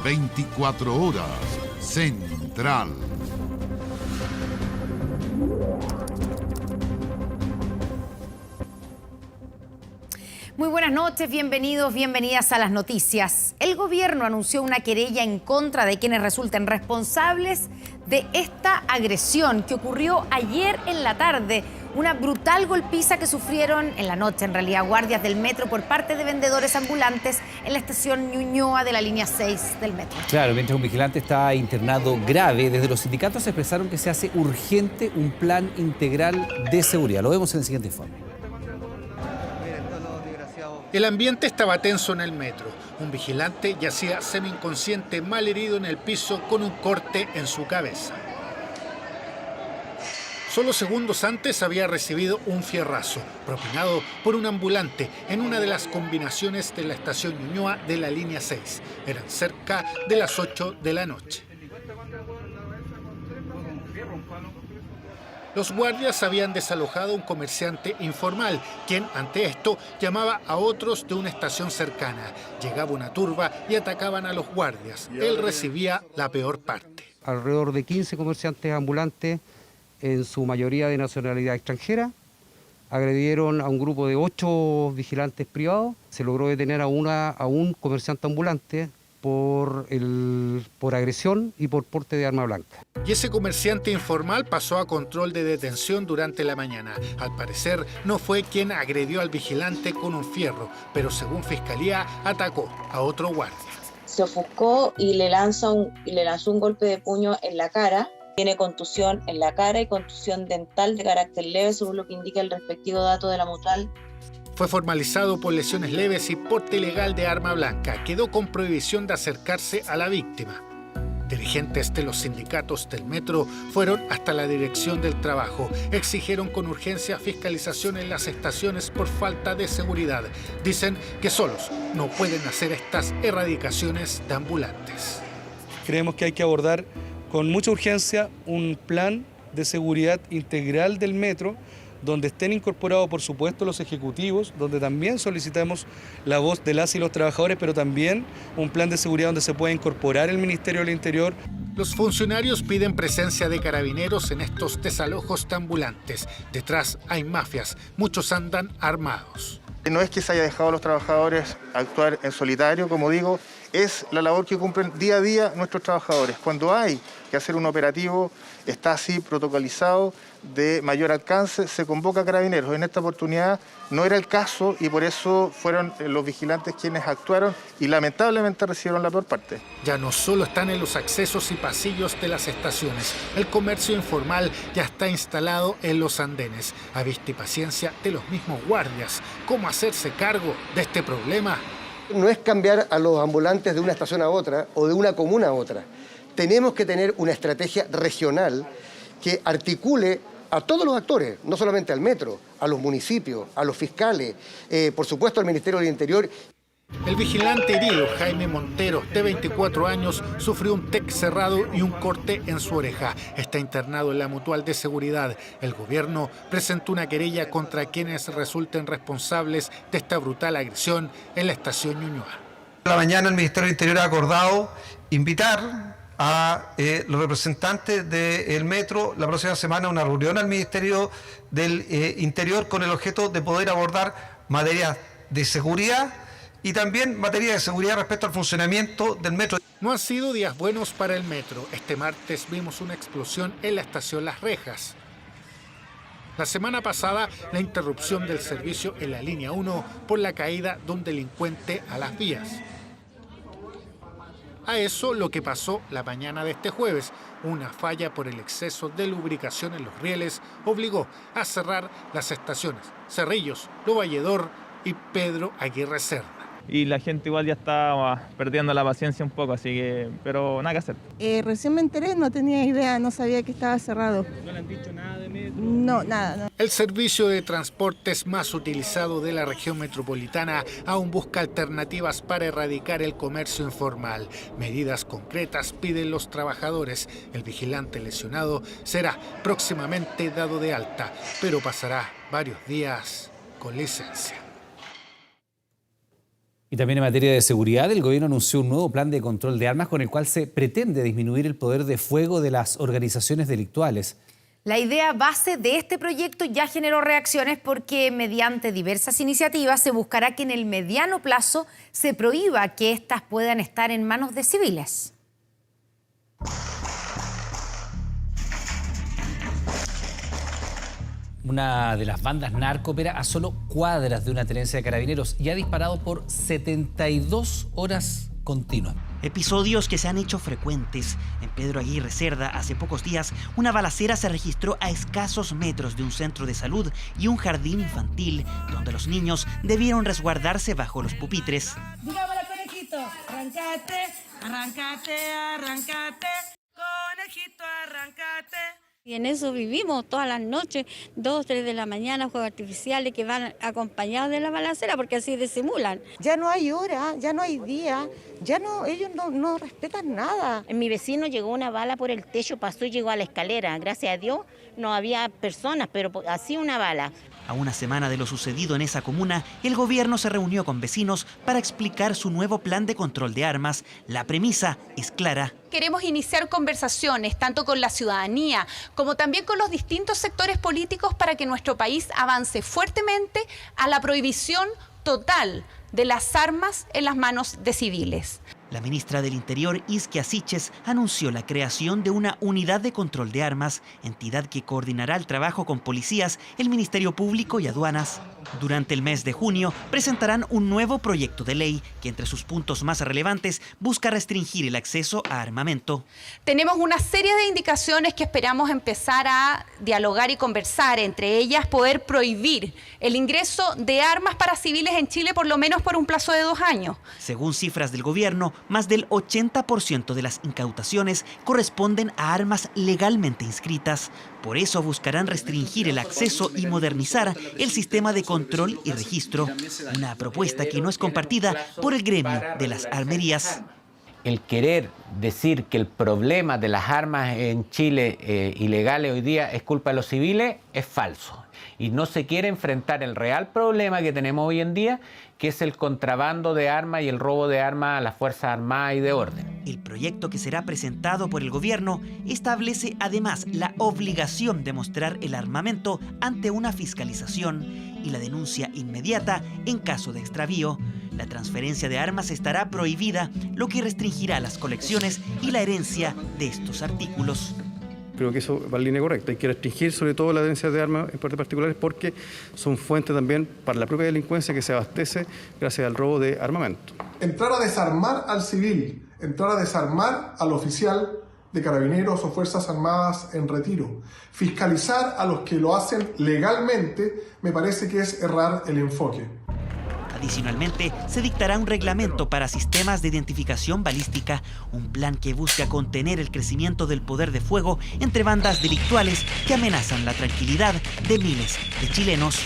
24 horas Central. Muy buenas noches, bienvenidos, bienvenidas a las noticias. El gobierno anunció una querella en contra de quienes resulten responsables de esta agresión que ocurrió ayer en la tarde. Una brutal golpiza que sufrieron en la noche, en realidad, guardias del metro por parte de vendedores ambulantes en la estación Ñuñoa de la línea 6 del metro. Claro, mientras un vigilante está internado grave, desde los sindicatos expresaron que se hace urgente un plan integral de seguridad. Lo vemos en el siguiente informe. El ambiente estaba tenso en el metro. Un vigilante yacía semi-inconsciente, mal herido en el piso con un corte en su cabeza. Solo segundos antes había recibido un fierrazo, propinado por un ambulante en una de las combinaciones de la estación Ñuñoa de la línea 6. Eran cerca de las 8 de la noche. Los guardias habían desalojado a un comerciante informal, quien ante esto llamaba a otros de una estación cercana. Llegaba una turba y atacaban a los guardias. Él recibía la peor parte. Alrededor de 15 comerciantes ambulantes, en su mayoría de nacionalidad extranjera, agredieron a un grupo de 8 vigilantes privados. Se logró detener a un comerciante ambulante por agresión y por porte de arma blanca. Y ese comerciante informal pasó a control de detención durante la mañana. Al parecer no fue quien agredió al vigilante con un fierro, pero según Fiscalía atacó a otro guardia. Se ofuscó y le lanzó un golpe de puño en la cara. Tiene contusión en la cara y contusión dental de carácter leve, según lo que indica el respectivo dato de la mutual. Fue formalizado por lesiones leves y porte ilegal de arma blanca. Quedó con prohibición de acercarse a la víctima. Dirigentes de los sindicatos del metro fueron hasta la dirección del trabajo. Exigieron con urgencia fiscalización en las estaciones por falta de seguridad. Dicen que solos no pueden hacer estas erradicaciones de ambulantes. Creemos que hay que abordar con mucha urgencia un plan de seguridad integral del metro, donde estén incorporados, por supuesto, los ejecutivos, donde también solicitamos la voz de las y los trabajadores, pero también un plan de seguridad donde se pueda incorporar el Ministerio del Interior. Los funcionarios piden presencia de carabineros en estos desalojos de ambulantes. Detrás hay mafias, muchos andan armados. No es que se haya dejado a los trabajadores actuar en solitario, como digo, es la labor que cumplen día a día nuestros trabajadores. Cuando hay que hacer un operativo, está así protocolizado, de mayor alcance, se convoca a carabineros. En esta oportunidad no era el caso y por eso fueron los vigilantes quienes actuaron y lamentablemente recibieron la peor parte. Ya no solo están en los accesos y pasillos de las estaciones, el comercio informal ya está instalado en los andenes, a vista y paciencia de los mismos guardias. ¿Cómo hacerse cargo de este problema? No es cambiar a los ambulantes de una estación a otra o de una comuna a otra. Tenemos que tener una estrategia regional que articule a todos los actores, no solamente al metro, a los municipios, a los fiscales, por supuesto al Ministerio del Interior. El vigilante herido, Jaime Montero, de 24 años, sufrió un TEC cerrado y un corte en su oreja. Está internado en la Mutual de Seguridad. El gobierno presentó una querella contra quienes resulten responsables de esta brutal agresión en la estación Ñuñoa. Por la mañana el Ministerio del Interior ha acordado invitar a los representantes del metro la próxima semana a una reunión al Ministerio del Interior con el objeto de poder abordar materias de seguridad y también materia de seguridad respecto al funcionamiento del metro. No han sido días buenos para el metro. Este martes vimos una explosión en la estación Las Rejas. La semana pasada, la interrupción del servicio en la línea 1 por la caída de un delincuente a las vías. A eso lo que pasó la mañana de este jueves, una falla por el exceso de lubricación en los rieles obligó a cerrar las estaciones Cerrillos, Lo Valledor y Pedro Aguirre Cerda. Y la gente igual ya está perdiendo la paciencia un poco, así que, pero nada que hacer. Recién me enteré, no tenía idea, no sabía que estaba cerrado. ¿No le han dicho nada de metro? No, nada. No. El servicio de transportes más utilizado de la región metropolitana aún busca alternativas para erradicar el comercio informal. Medidas concretas piden los trabajadores. El vigilante lesionado será próximamente dado de alta, pero pasará varios días con licencia. Y también en materia de seguridad, el gobierno anunció un nuevo plan de control de armas con el cual se pretende disminuir el poder de fuego de las organizaciones delictuales. La idea base de este proyecto ya generó reacciones porque mediante diversas iniciativas se buscará que en el mediano plazo se prohíba que éstas puedan estar en manos de civiles. Una de las bandas narco opera a solo cuadras de una tenencia de carabineros y ha disparado por 72 horas continuas. Episodios que se han hecho frecuentes. En Pedro Aguirre Cerda, hace pocos días, una balacera se registró a escasos metros de un centro de salud y un jardín infantil, donde los niños debieron resguardarse bajo los pupitres. Digámosle, conejito, arrancate, arrancate, arrancate, conejito, arrancate. Y en eso vivimos todas las noches, 2, 3 de la mañana, fuegos artificiales que van acompañados de la balacera porque así disimulan. Ya no hay hora, ya no hay día, ya no, ellos no respetan nada. En mi vecino llegó una bala por el techo, pasó y llegó a la escalera. Gracias a Dios no había personas, pero así una bala. A una semana de lo sucedido en esa comuna, el gobierno se reunió con vecinos para explicar su nuevo plan de control de armas. La premisa es clara. Queremos iniciar conversaciones tanto con la ciudadanía como también con los distintos sectores políticos para que nuestro país avance fuertemente a la prohibición total de las armas en las manos de civiles. La ministra del Interior, Isquia Siches, anunció la creación de una unidad de control de armas, entidad que coordinará el trabajo con policías, el Ministerio Público y aduanas. Durante el mes de junio presentarán un nuevo proyecto de ley que entre sus puntos más relevantes busca restringir el acceso a armamento. Tenemos una serie de indicaciones que esperamos empezar a dialogar y conversar, entre ellas poder prohibir el ingreso de armas para civiles en Chile por lo menos por un plazo de 2 años. Según cifras del gobierno, más del 80% de las incautaciones corresponden a armas legalmente inscritas. Por eso buscarán restringir el acceso y modernizar el sistema de control y registro, una propuesta que no es compartida por el gremio de las armerías. El querer decir que el problema de las armas en Chile ilegales hoy día es culpa de los civiles es falso. Y no se quiere enfrentar el real problema que tenemos hoy en día, que es el contrabando de armas y el robo de armas a las Fuerzas Armadas y de orden. El proyecto que será presentado por el gobierno establece además la obligación de mostrar el armamento ante una fiscalización y la denuncia inmediata en caso de extravío. La transferencia de armas estará prohibida, lo que restringirá las colecciones y la herencia de estos artículos. Creo que eso va en línea correcta. Hay que restringir sobre todo la tenencia de armas en particulares porque son fuente también para la propia delincuencia que se abastece gracias al robo de armamento. Entrar a desarmar al civil, entrar a desarmar al oficial de carabineros o Fuerzas Armadas en retiro, fiscalizar a los que lo hacen legalmente, me parece que es errar el enfoque. Adicionalmente, se dictará un reglamento para sistemas de identificación balística, un plan que busca contener el crecimiento del poder de fuego entre bandas delictuales que amenazan la tranquilidad de miles de chilenos.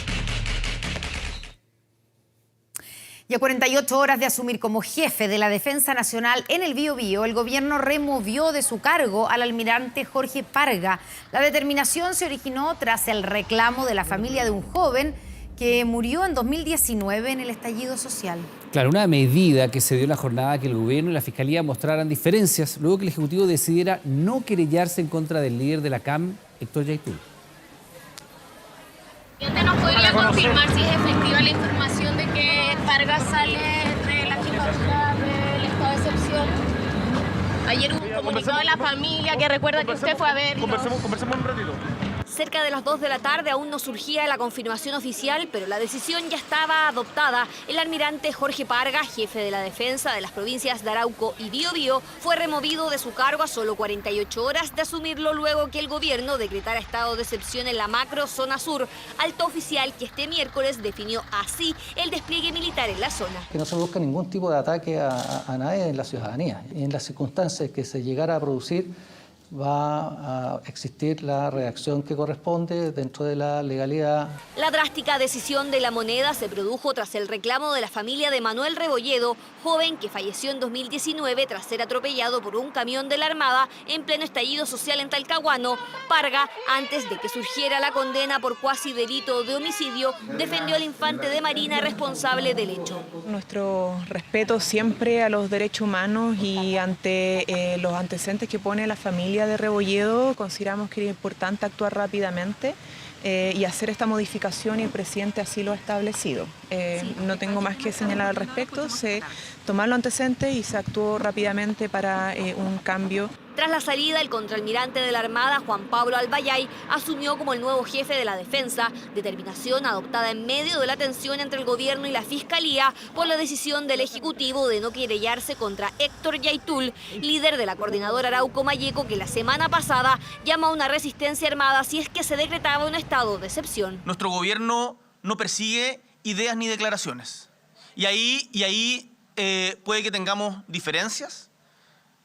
Y a 48 horas de asumir como jefe de la Defensa Nacional en el Biobío, el gobierno removió de su cargo al almirante Jorge Parga. La determinación se originó tras el reclamo de la familia de un joven que murió en 2019 en el estallido social. Claro, una medida que se dio en la jornada que el gobierno y la fiscalía mostraran diferencias luego que el Ejecutivo decidiera no querellarse en contra del líder de la CAM, Héctor Yaitul. ¿Usted nos podría confirmar si es efectiva la información de que Parga sale de la jefatura del estado de excepción? Ayer hubo un comunicado de la familia que recuerda que usted fue a verlo. Conversemos un ratito. Cerca de las 2 de la tarde aún no surgía la confirmación oficial, pero la decisión ya estaba adoptada. El almirante Jorge Parga, jefe de la defensa de las provincias de Arauco y Biobío, fue removido de su cargo a solo 48 horas de asumirlo luego que el gobierno decretara estado de excepción en la macro zona sur, alto oficial que este miércoles definió así el despliegue militar en la zona. Que no se busca ningún tipo de ataque a nadie en la ciudadanía. En las circunstancias que se llegara a producir, va a existir la reacción que corresponde dentro de la legalidad. La drástica decisión de La Moneda se produjo tras el reclamo de la familia de Manuel Rebolledo, joven que falleció en 2019 tras ser atropellado por un camión de la Armada en pleno estallido social en Talcahuano. Parga, antes de que surgiera la condena por cuasi delito de homicidio, defendió al infante de Marina responsable del hecho. Nuestro respeto siempre a los derechos humanos y ante los antecedentes que pone la familia de Rebolledo, consideramos que era importante actuar rápidamente y hacer esta modificación, y el presidente así lo ha establecido. No tengo más que señalar al respecto, se tomaron los antecedentes y se actuó rápidamente para un cambio. Tras la salida, el contraalmirante de la Armada, Juan Pablo Albayay, asumió como el nuevo jefe de la defensa, determinación adoptada en medio de la tensión entre el gobierno y la Fiscalía por la decisión del Ejecutivo de no querellarse contra Héctor Yaitul, líder de la coordinadora Arauco Mayeco, que la semana pasada llamó a una resistencia armada si es que se decretaba un estado de excepción. Nuestro gobierno no persigue ideas ni declaraciones. Y ahí puede que tengamos diferencias.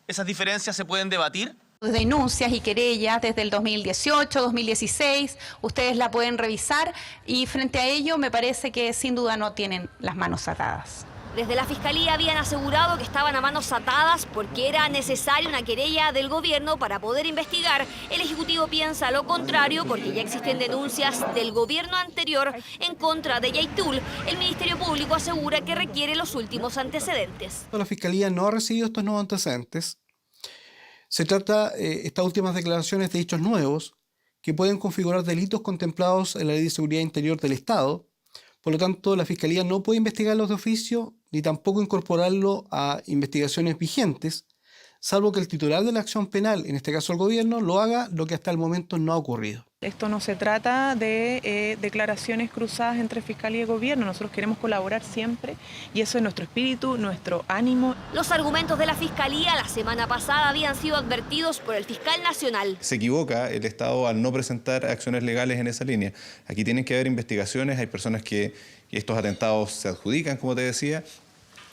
Esas diferencias se pueden debatir. Denuncias y querellas desde el 2018, 2016, ustedes la pueden revisar y frente a ello me parece que sin duda no tienen las manos atadas. Desde la Fiscalía habían asegurado que estaban a manos atadas porque era necesaria una querella del gobierno para poder investigar. El Ejecutivo piensa lo contrario porque ya existen denuncias del gobierno anterior en contra de Yaitul. El Ministerio Público asegura que requiere los últimos antecedentes. La Fiscalía no ha recibido estos nuevos antecedentes. Se trata estas últimas declaraciones de hechos nuevos que pueden configurar delitos contemplados en la Ley de Seguridad Interior del Estado. Por lo tanto, la Fiscalía no puede investigarlos de oficio ni tampoco incorporarlo a investigaciones vigentes, salvo que el titular de la acción penal, en este caso el gobierno, lo haga, lo que hasta el momento no ha ocurrido. Esto no se trata de declaraciones cruzadas entre Fiscalía y Gobierno. Nosotros queremos colaborar siempre y eso es nuestro espíritu, nuestro ánimo. Los argumentos de la Fiscalía la semana pasada habían sido advertidos por el fiscal nacional. Se equivoca el Estado al no presentar acciones legales en esa línea. Aquí tienen que haber investigaciones, hay personas que estos atentados se adjudican, como te decía,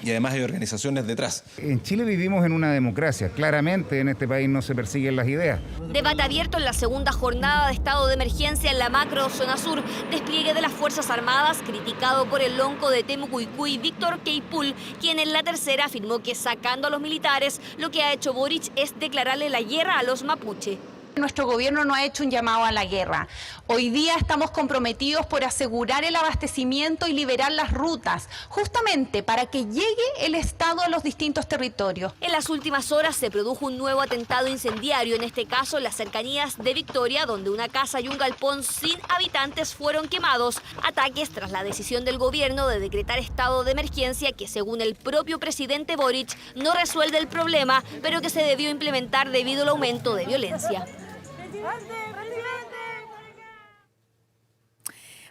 y además hay organizaciones detrás. En Chile vivimos en una democracia. Claramente en este país no se persiguen las ideas. Debate abierto en la segunda jornada de estado de emergencia en la macro zona sur. Despliegue de las Fuerzas Armadas criticado por el lonco de Temucuicui, Víctor Queipul, quien en la tercera afirmó que sacando a los militares, lo que ha hecho Boric es declararle la guerra a los mapuche. Nuestro gobierno no ha hecho un llamado a la guerra. Hoy día estamos comprometidos por asegurar el abastecimiento y liberar las rutas, justamente para que llegue el Estado a los distintos territorios. En las últimas horas se produjo un nuevo atentado incendiario, en este caso en las cercanías de Victoria, donde una casa y un galpón sin habitantes fueron quemados. Ataques tras la decisión del gobierno de decretar estado de emergencia que, según el propio presidente Boric, no resuelve el problema, pero que se debió implementar debido al aumento de violencia.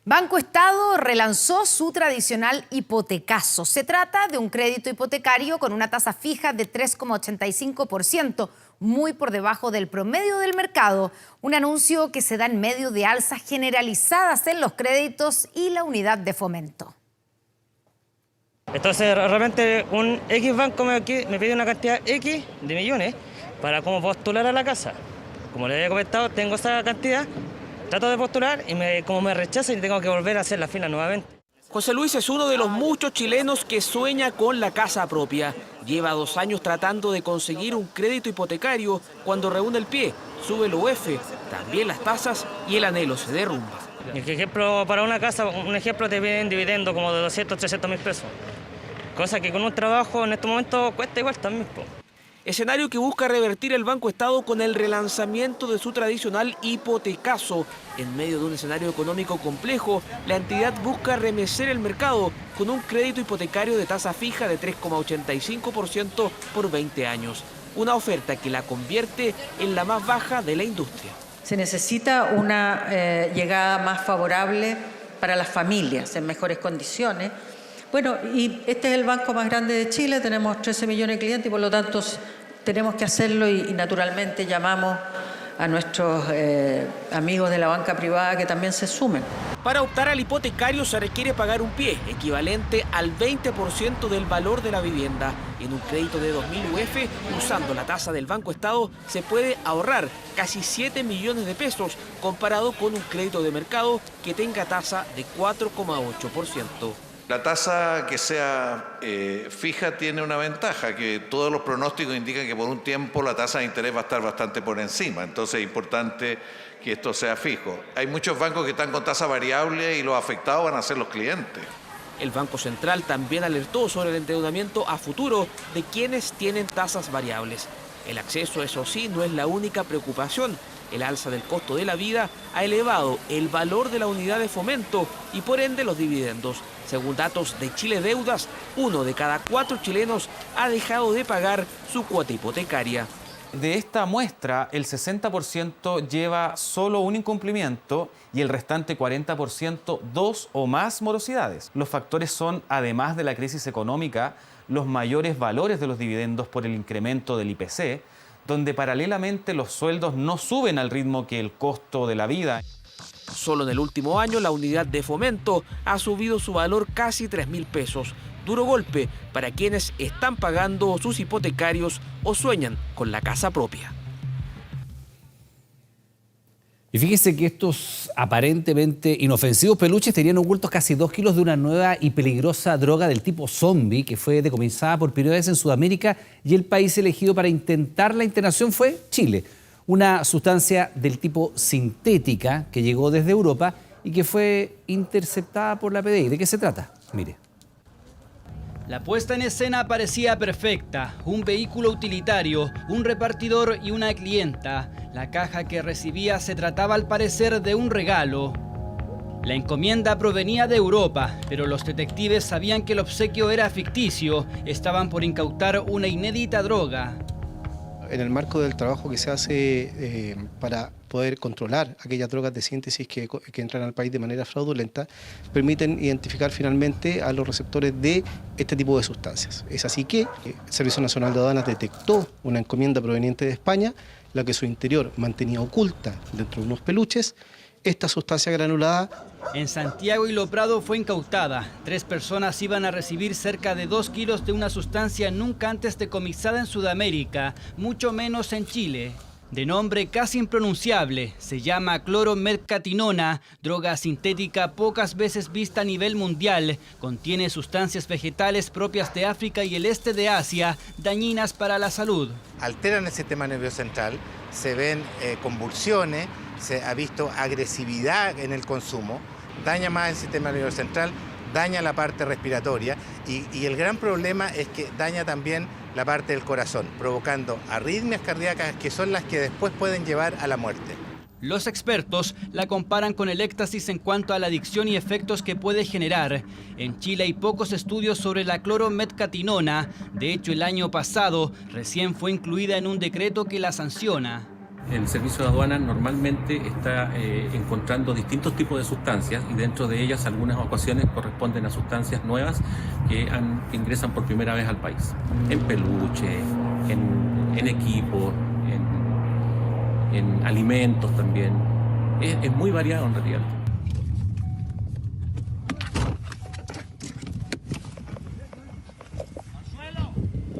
Banco Estado relanzó su tradicional hipotecazo. Se trata de un crédito hipotecario con una tasa fija de 3,85%, muy por debajo del promedio del mercado. Un anuncio que se da en medio de alzas generalizadas en los créditos y la unidad de fomento. Entonces, realmente un X banco me pide una cantidad X de millones para como postular a la casa. Como les había comentado, tengo esa cantidad, trato de postular y como me rechazan y tengo que volver a hacer la fila nuevamente. José Luis es uno de los muchos chilenos que sueña con la casa propia. Lleva 2 años tratando de conseguir un crédito hipotecario. Cuando reúne el pie, sube el UF, también las tasas y el anhelo se derrumba. Por ejemplo, para una casa, un ejemplo, te piden dividendo como de 200, 300 mil pesos. Cosa que con un trabajo en este momento cuesta igual también. Escenario que busca revertir el Banco Estado con el relanzamiento de su tradicional hipotecazo. En medio de un escenario económico complejo, la entidad busca remecer el mercado con un crédito hipotecario de tasa fija de 3,85% por 20 años. Una oferta que la convierte en la más baja de la industria. Se necesita una llegada más favorable para las familias en mejores condiciones. Bueno, y este es el banco más grande de Chile, tenemos 13 millones de clientes y por lo tanto tenemos que hacerlo y naturalmente llamamos a nuestros amigos de la banca privada que también se sumen. Para optar al hipotecario se requiere pagar un pie, equivalente al 20% del valor de la vivienda. En un crédito de 2.000 UF, usando la tasa del Banco Estado, se puede ahorrar casi 7 millones de pesos, comparado con un crédito de mercado que tenga tasa de 4,8%. La tasa que sea fija tiene una ventaja, que todos los pronósticos indican que por un tiempo la tasa de interés va a estar bastante por encima, entonces es importante que esto sea fijo. Hay muchos bancos que están con tasa variable y los afectados van a ser los clientes. El Banco Central también alertó sobre el endeudamiento a futuro de quienes tienen tasas variables. El acceso, eso sí, no es la única preocupación. El alza del costo de la vida ha elevado el valor de la unidad de fomento y por ende los dividendos. Según datos de Chile Deudas, 1 de cada 4 chilenos ha dejado de pagar su cuota hipotecaria. De esta muestra, el 60% lleva solo un incumplimiento y el restante 40% 2 o más morosidades. Los factores son, además de la crisis económica, los mayores valores de los dividendos por el incremento del IPC, donde paralelamente los sueldos no suben al ritmo que el costo de la vida. Solo en el último año la unidad de fomento ha subido su valor casi 3.000 pesos. Duro golpe para quienes están pagando sus hipotecarios o sueñan con la casa propia. Y fíjense que estos aparentemente inofensivos peluches tenían ocultos casi 2 kilos de una nueva y peligrosa droga del tipo zombie que fue decomisada por primera vez en Sudamérica, y el país elegido para intentar la internación fue Chile. Una sustancia del tipo sintética que llegó desde Europa y que fue interceptada por la PDI. ¿De qué se trata? Mire. La puesta en escena parecía perfecta. Un vehículo utilitario, un repartidor y una clienta. La caja que recibía se trataba al parecer de un regalo. La encomienda provenía de Europa, pero los detectives sabían que el obsequio era ficticio. Estaban por incautar una inédita droga. En el marco del trabajo que se hace para poder controlar aquellas drogas de síntesis que entran al país de manera fraudulenta, permiten identificar finalmente a los receptores de este tipo de sustancias. Es así que el Servicio Nacional de Aduanas detectó una encomienda proveniente de España, la que su interior mantenía oculta dentro de unos peluches esta sustancia granulada. En Santiago y Lo Prado fue incautada. 3 personas iban a recibir cerca de 2 kilos de una sustancia nunca antes decomisada en Sudamérica, mucho menos en Chile. De nombre casi impronunciable, se llama clorometcatinona, droga sintética pocas veces vista a nivel mundial. Contiene sustancias vegetales propias de África y el este de Asia, dañinas para la salud. Alteran el sistema nervioso central, se ven convulsiones, se ha visto agresividad en el consumo, daña más el sistema nervioso central, daña la parte respiratoria y el gran problema es que daña también la parte del corazón, provocando arritmias cardíacas que son las que después pueden llevar a la muerte. Los expertos la comparan con el éxtasis en cuanto a la adicción y efectos que puede generar. En Chile hay pocos estudios sobre la clorometcatinona. De hecho, el año pasado recién fue incluida en un decreto que la sanciona. El servicio de aduanas normalmente está encontrando distintos tipos de sustancias y dentro de ellas algunas ocasiones corresponden a sustancias nuevas que ingresan por primera vez al país. En peluche, en equipo, en alimentos también. Es muy variado en realidad.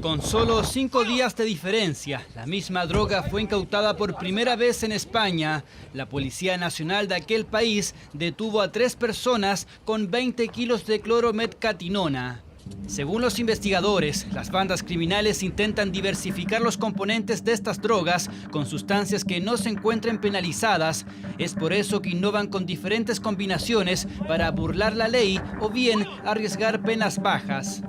Con solo 5 días de diferencia, la misma droga fue incautada por primera vez en España. La Policía Nacional de aquel país detuvo a 3 personas con 20 kilos de clorometcatinona. Según los investigadores, las bandas criminales intentan diversificar los componentes de estas drogas con sustancias que no se encuentren penalizadas. Es por eso que innovan con diferentes combinaciones para burlar la ley o bien arriesgar penas bajas.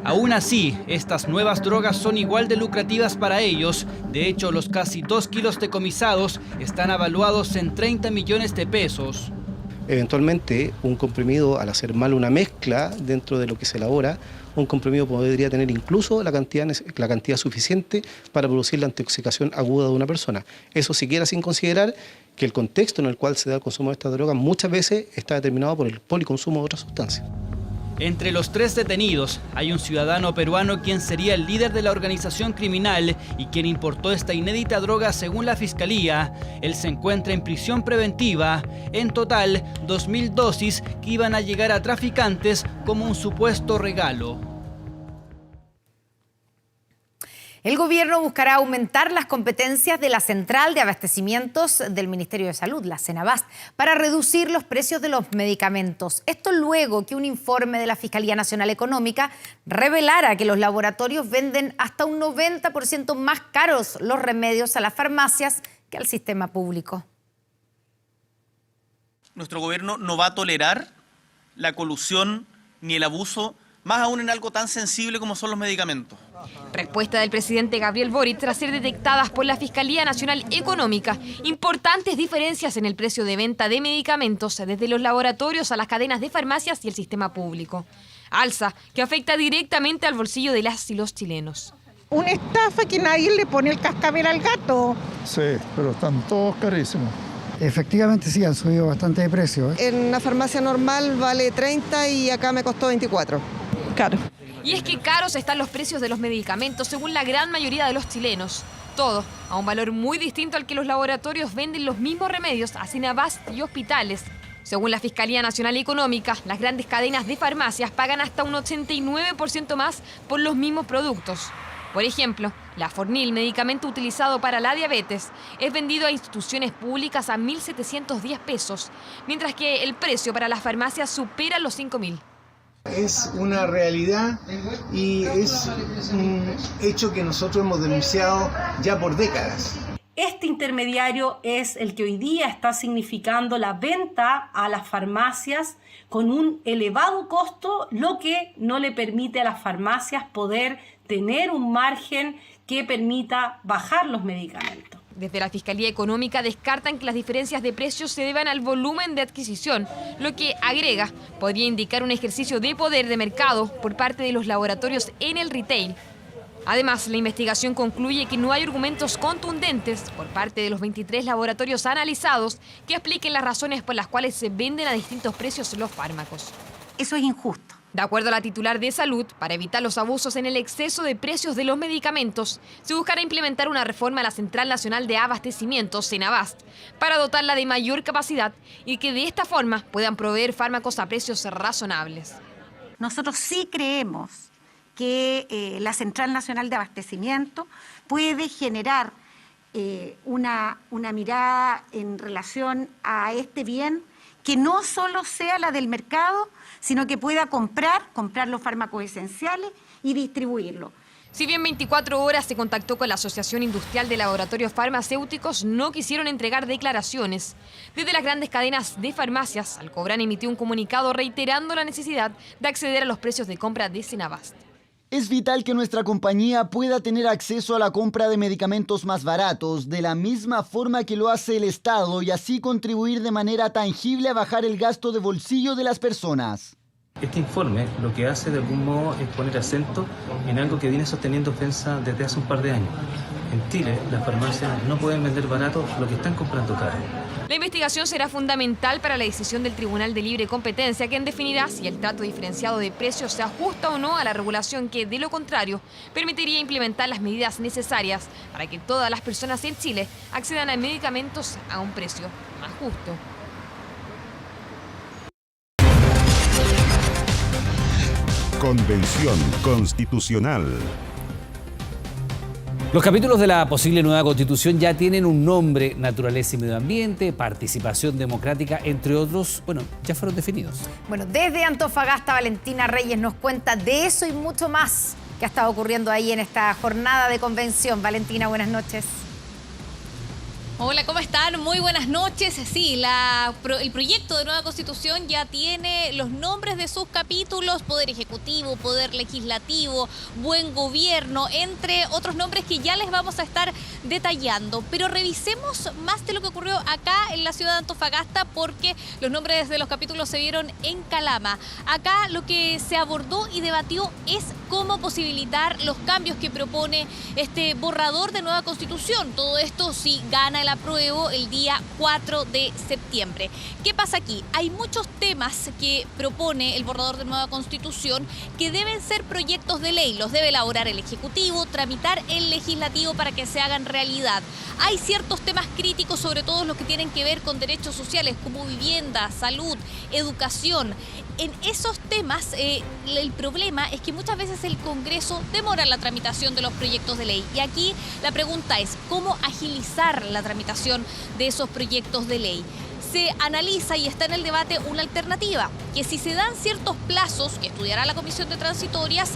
Aún así, estas nuevas drogas son igual de lucrativas para ellos. De hecho, los casi 2 kilos decomisados están avaluados en 30 millones de pesos. Eventualmente, un comprimido, al hacer mal una mezcla dentro de lo que se elabora, un comprimido podría tener incluso la cantidad suficiente para producir la intoxicación aguda de una persona. Eso siquiera sin considerar que el contexto en el cual se da el consumo de esta droga muchas veces está determinado por el policonsumo de otras sustancias. Entre los 3 detenidos hay un ciudadano peruano quien sería el líder de la organización criminal y quien importó esta inédita droga según la Fiscalía. Él se encuentra en prisión preventiva. En total, 2.000 dosis que iban a llegar a traficantes como un supuesto regalo. El gobierno buscará aumentar las competencias de la Central de Abastecimientos del Ministerio de Salud, la Cenabast, para reducir los precios de los medicamentos. Esto luego que un informe de la Fiscalía Nacional Económica revelara que los laboratorios venden hasta un 90% más caros los remedios a las farmacias que al sistema público. Nuestro gobierno no va a tolerar la colusión ni el abuso, más aún en algo tan sensible como son los medicamentos. Respuesta del presidente Gabriel Boric tras ser detectadas por la Fiscalía Nacional Económica importantes diferencias en el precio de venta de medicamentos desde los laboratorios a las cadenas de farmacias y el sistema público. Alza que afecta directamente al bolsillo de las y los chilenos. Una estafa que nadie le pone el cascabel al gato. Sí, pero están todos carísimos. Efectivamente sí, han subido bastante de precio. En una farmacia normal vale 30 y acá me costó 24. Caro. Y es que caros están los precios de los medicamentos según la gran mayoría de los chilenos. Todo a un valor muy distinto al que los laboratorios venden los mismos remedios a Cenabast y hospitales. Según la Fiscalía Nacional Económica, las grandes cadenas de farmacias pagan hasta un 89% más por los mismos productos. Por ejemplo, la Fornil, medicamento utilizado para la diabetes, es vendido a instituciones públicas a 1.710 pesos, mientras que el precio para las farmacias supera los 5.000. Es una realidad y es un hecho que nosotros hemos denunciado ya por décadas. Este intermediario es el que hoy día está significando la venta a las farmacias con un elevado costo, lo que no le permite a las farmacias poder tener un margen que permita bajar los medicamentos. Desde la Fiscalía Económica descartan que las diferencias de precios se deban al volumen de adquisición, lo que, agrega, podría indicar un ejercicio de poder de mercado por parte de los laboratorios en el retail. Además, la investigación concluye que no hay argumentos contundentes por parte de los 23 laboratorios analizados que expliquen las razones por las cuales se venden a distintos precios los fármacos. Eso es injusto. De acuerdo a la titular de Salud, para evitar los abusos en el exceso de precios de los medicamentos, se buscará implementar una reforma a la Central Nacional de Abastecimientos, Cenabast, para dotarla de mayor capacidad y que de esta forma puedan proveer fármacos a precios razonables. Nosotros sí creemos que la Central Nacional de Abastecimiento puede generar una mirada en relación a este bien que no solo sea la del mercado, sino que pueda comprar los fármacos esenciales y distribuirlos. Si bien 24 Horas se contactó con la Asociación Industrial de Laboratorios Farmacéuticos, no quisieron entregar declaraciones. Desde las grandes cadenas de farmacias, Alcobrán emitió un comunicado reiterando la necesidad de acceder a los precios de compra de Cenabast. Es vital que nuestra compañía pueda tener acceso a la compra de medicamentos más baratos, de la misma forma que lo hace el Estado, y así contribuir de manera tangible a bajar el gasto de bolsillo de las personas. Este informe lo que hace de algún modo es poner acento en algo que viene sosteniendo FENSA desde hace un par de años. En Chile, las farmacias no pueden vender barato lo que están comprando caro. La investigación será fundamental para la decisión del Tribunal de Libre Competencia, quien definirá si el trato diferenciado de precios se ajusta o no a la regulación que, de lo contrario, permitiría implementar las medidas necesarias para que todas las personas en Chile accedan a medicamentos a un precio más justo. Convención Constitucional. Los capítulos de la posible nueva Constitución ya tienen un nombre: naturaleza y medio ambiente, participación democrática, entre otros. Bueno, ya fueron definidos. Bueno, desde Antofagasta, Valentina Reyes nos cuenta de eso y mucho más que ha estado ocurriendo ahí en esta jornada de convención. Valentina, buenas noches. Hola, ¿cómo están? Muy buenas noches. Sí, el proyecto de nueva Constitución ya tiene los nombres de sus capítulos: Poder Ejecutivo, Poder Legislativo, Buen Gobierno, entre otros nombres que ya les vamos a estar detallando. Pero revisemos más de lo que ocurrió acá en la ciudad de Antofagasta, porque los nombres de los capítulos se vieron en Calama. Acá lo que se abordó y debatió es cómo posibilitar los cambios que propone este borrador de nueva Constitución. Todo esto si gana el apruebo el día 4 de septiembre. ¿Qué pasa aquí? Hay muchos temas que propone el borrador de nueva Constitución que deben ser proyectos de ley. Los debe elaborar el Ejecutivo, tramitar el Legislativo para que se hagan realidad. Hay ciertos temas críticos, sobre todo los que tienen que ver con derechos sociales como vivienda, salud, educación. En esos temas el problema es que muchas veces el Congreso demora la tramitación de los proyectos de ley. Y aquí la pregunta es, ¿cómo agilizar la tramitación de esos proyectos de ley? Se analiza y está en el debate una alternativa, que si se dan ciertos plazos, que estudiará la Comisión de Transitorias,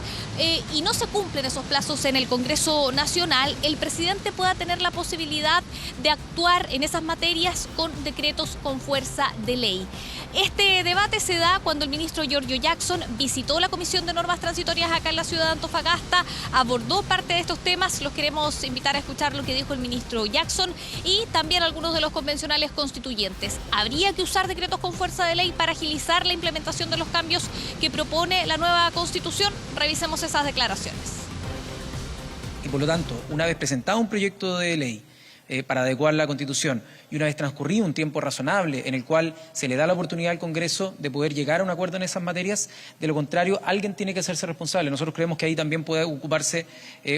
y no se cumplen esos plazos en el Congreso Nacional, el presidente pueda tener la posibilidad de actuar en esas materias con decretos con fuerza de ley. Este debate se da cuando el ministro Giorgio Jackson visitó la Comisión de Normas Transitorias acá en la ciudad de Antofagasta, abordó parte de estos temas. Los queremos invitar a escuchar lo que dijo el ministro Jackson y también algunos de los convencionales constituyentes. ¿Habría que usar decretos con fuerza de ley para agilizar la implementación de los cambios que propone la nueva Constitución? Revisemos esas declaraciones. Y por lo tanto, una vez presentado un proyecto de ley para adecuar la Constitución y una vez transcurrido un tiempo razonable en el cual se le da la oportunidad al Congreso de poder llegar a un acuerdo en esas materias, de lo contrario, alguien tiene que hacerse responsable. Nosotros creemos que ahí también puede ocuparse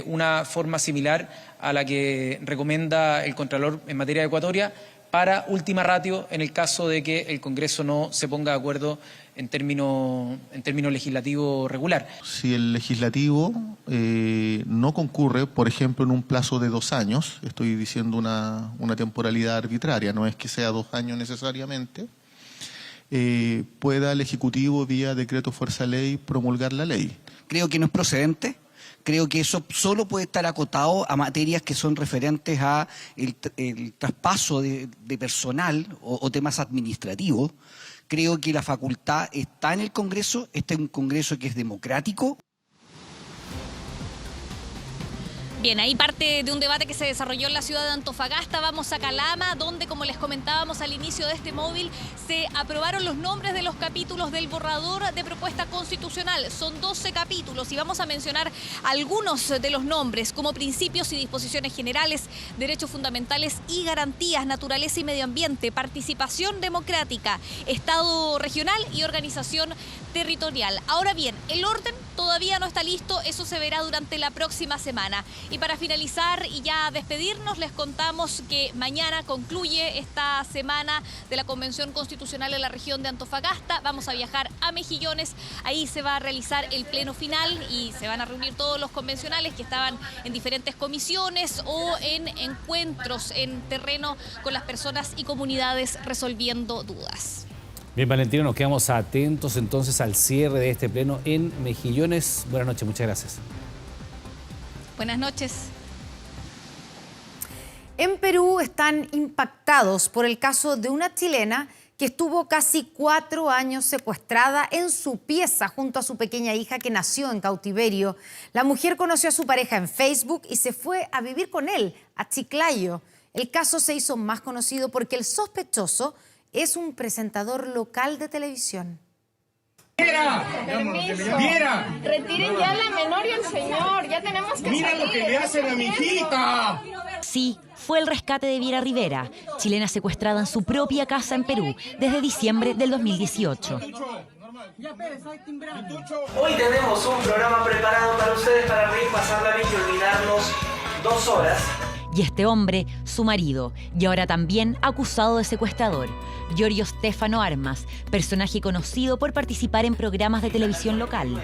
una forma similar a la que recomienda el Contralor en materia adecuatoria para última ratio en el caso de que el Congreso no se ponga de acuerdo en términos legislativo regular. Si el legislativo no concurre, por ejemplo, en un plazo de 2 años, estoy diciendo una temporalidad arbitraria, no es que sea 2 años necesariamente, pueda el Ejecutivo vía decreto fuerza ley promulgar la ley. Creo que no es procedente. Creo que eso solo puede estar acotado a materias que son referentes a el traspaso de personal o temas administrativos. Creo que la facultad está en el Congreso, este es un Congreso que es democrático. Bien, ahí parte de un debate que se desarrolló en la ciudad de Antofagasta. Vamos a Calama, donde, como les comentábamos al inicio de este móvil, se aprobaron los nombres de los capítulos del borrador de propuesta constitucional. Son 12 capítulos y vamos a mencionar algunos de los nombres, como principios y disposiciones generales, derechos fundamentales y garantías, naturaleza y medio ambiente, participación democrática, Estado regional y organización territorial. Ahora bien, el orden todavía no está listo, eso se verá durante la próxima semana. Y para finalizar y ya despedirnos, les contamos que mañana concluye esta semana de la Convención Constitucional en la región de Antofagasta. Vamos a viajar a Mejillones, ahí se va a realizar el pleno final y se van a reunir todos los convencionales que estaban en diferentes comisiones o en encuentros en terreno con las personas y comunidades resolviendo dudas. Bien, Valentina, nos quedamos atentos entonces al cierre de este pleno en Mejillones. Buenas noches, muchas gracias. Buenas noches. En Perú están impactados por el caso de una chilena que estuvo casi 4 años secuestrada en su pieza junto a su pequeña hija que nació en cautiverio. La mujer conoció a su pareja en Facebook y se fue a vivir con él a Chiclayo. El caso se hizo más conocido porque el sospechoso es un presentador local de televisión. ¡Viera! ¡Viera! Retiren ya a la menor y al señor, ya tenemos que ¡Mira salir! lo que le hacen a mi hijita! Sí, fue el rescate de Viera Rivera, chilena secuestrada en su propia casa en Perú desde diciembre del 2018. Hoy tenemos un programa preparado para ustedes para reír, pasarla bien y olvidarnos 2 horas. Y este hombre, su marido, y ahora también acusado de secuestrador, Giorgio Stefano Armas, personaje conocido por participar en programas de televisión local.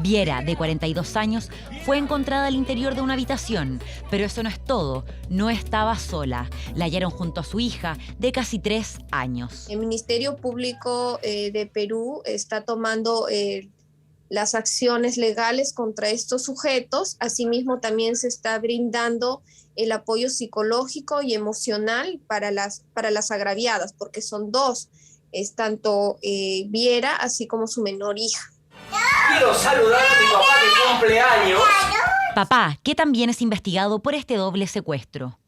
Viera, de 42 años, fue encontrada al interior de una habitación, pero eso no es todo, no estaba sola. La hallaron junto a su hija, de casi 3 años. El Ministerio Público de Perú está tomando las acciones legales contra estos sujetos. Asimismo, también se está brindando el apoyo psicológico y emocional para las agraviadas, porque son 2, es tanto Viera así como su menor hija. Quiero saludar a mi papá que cumple años. Papá, que también es investigado por este doble secuestro.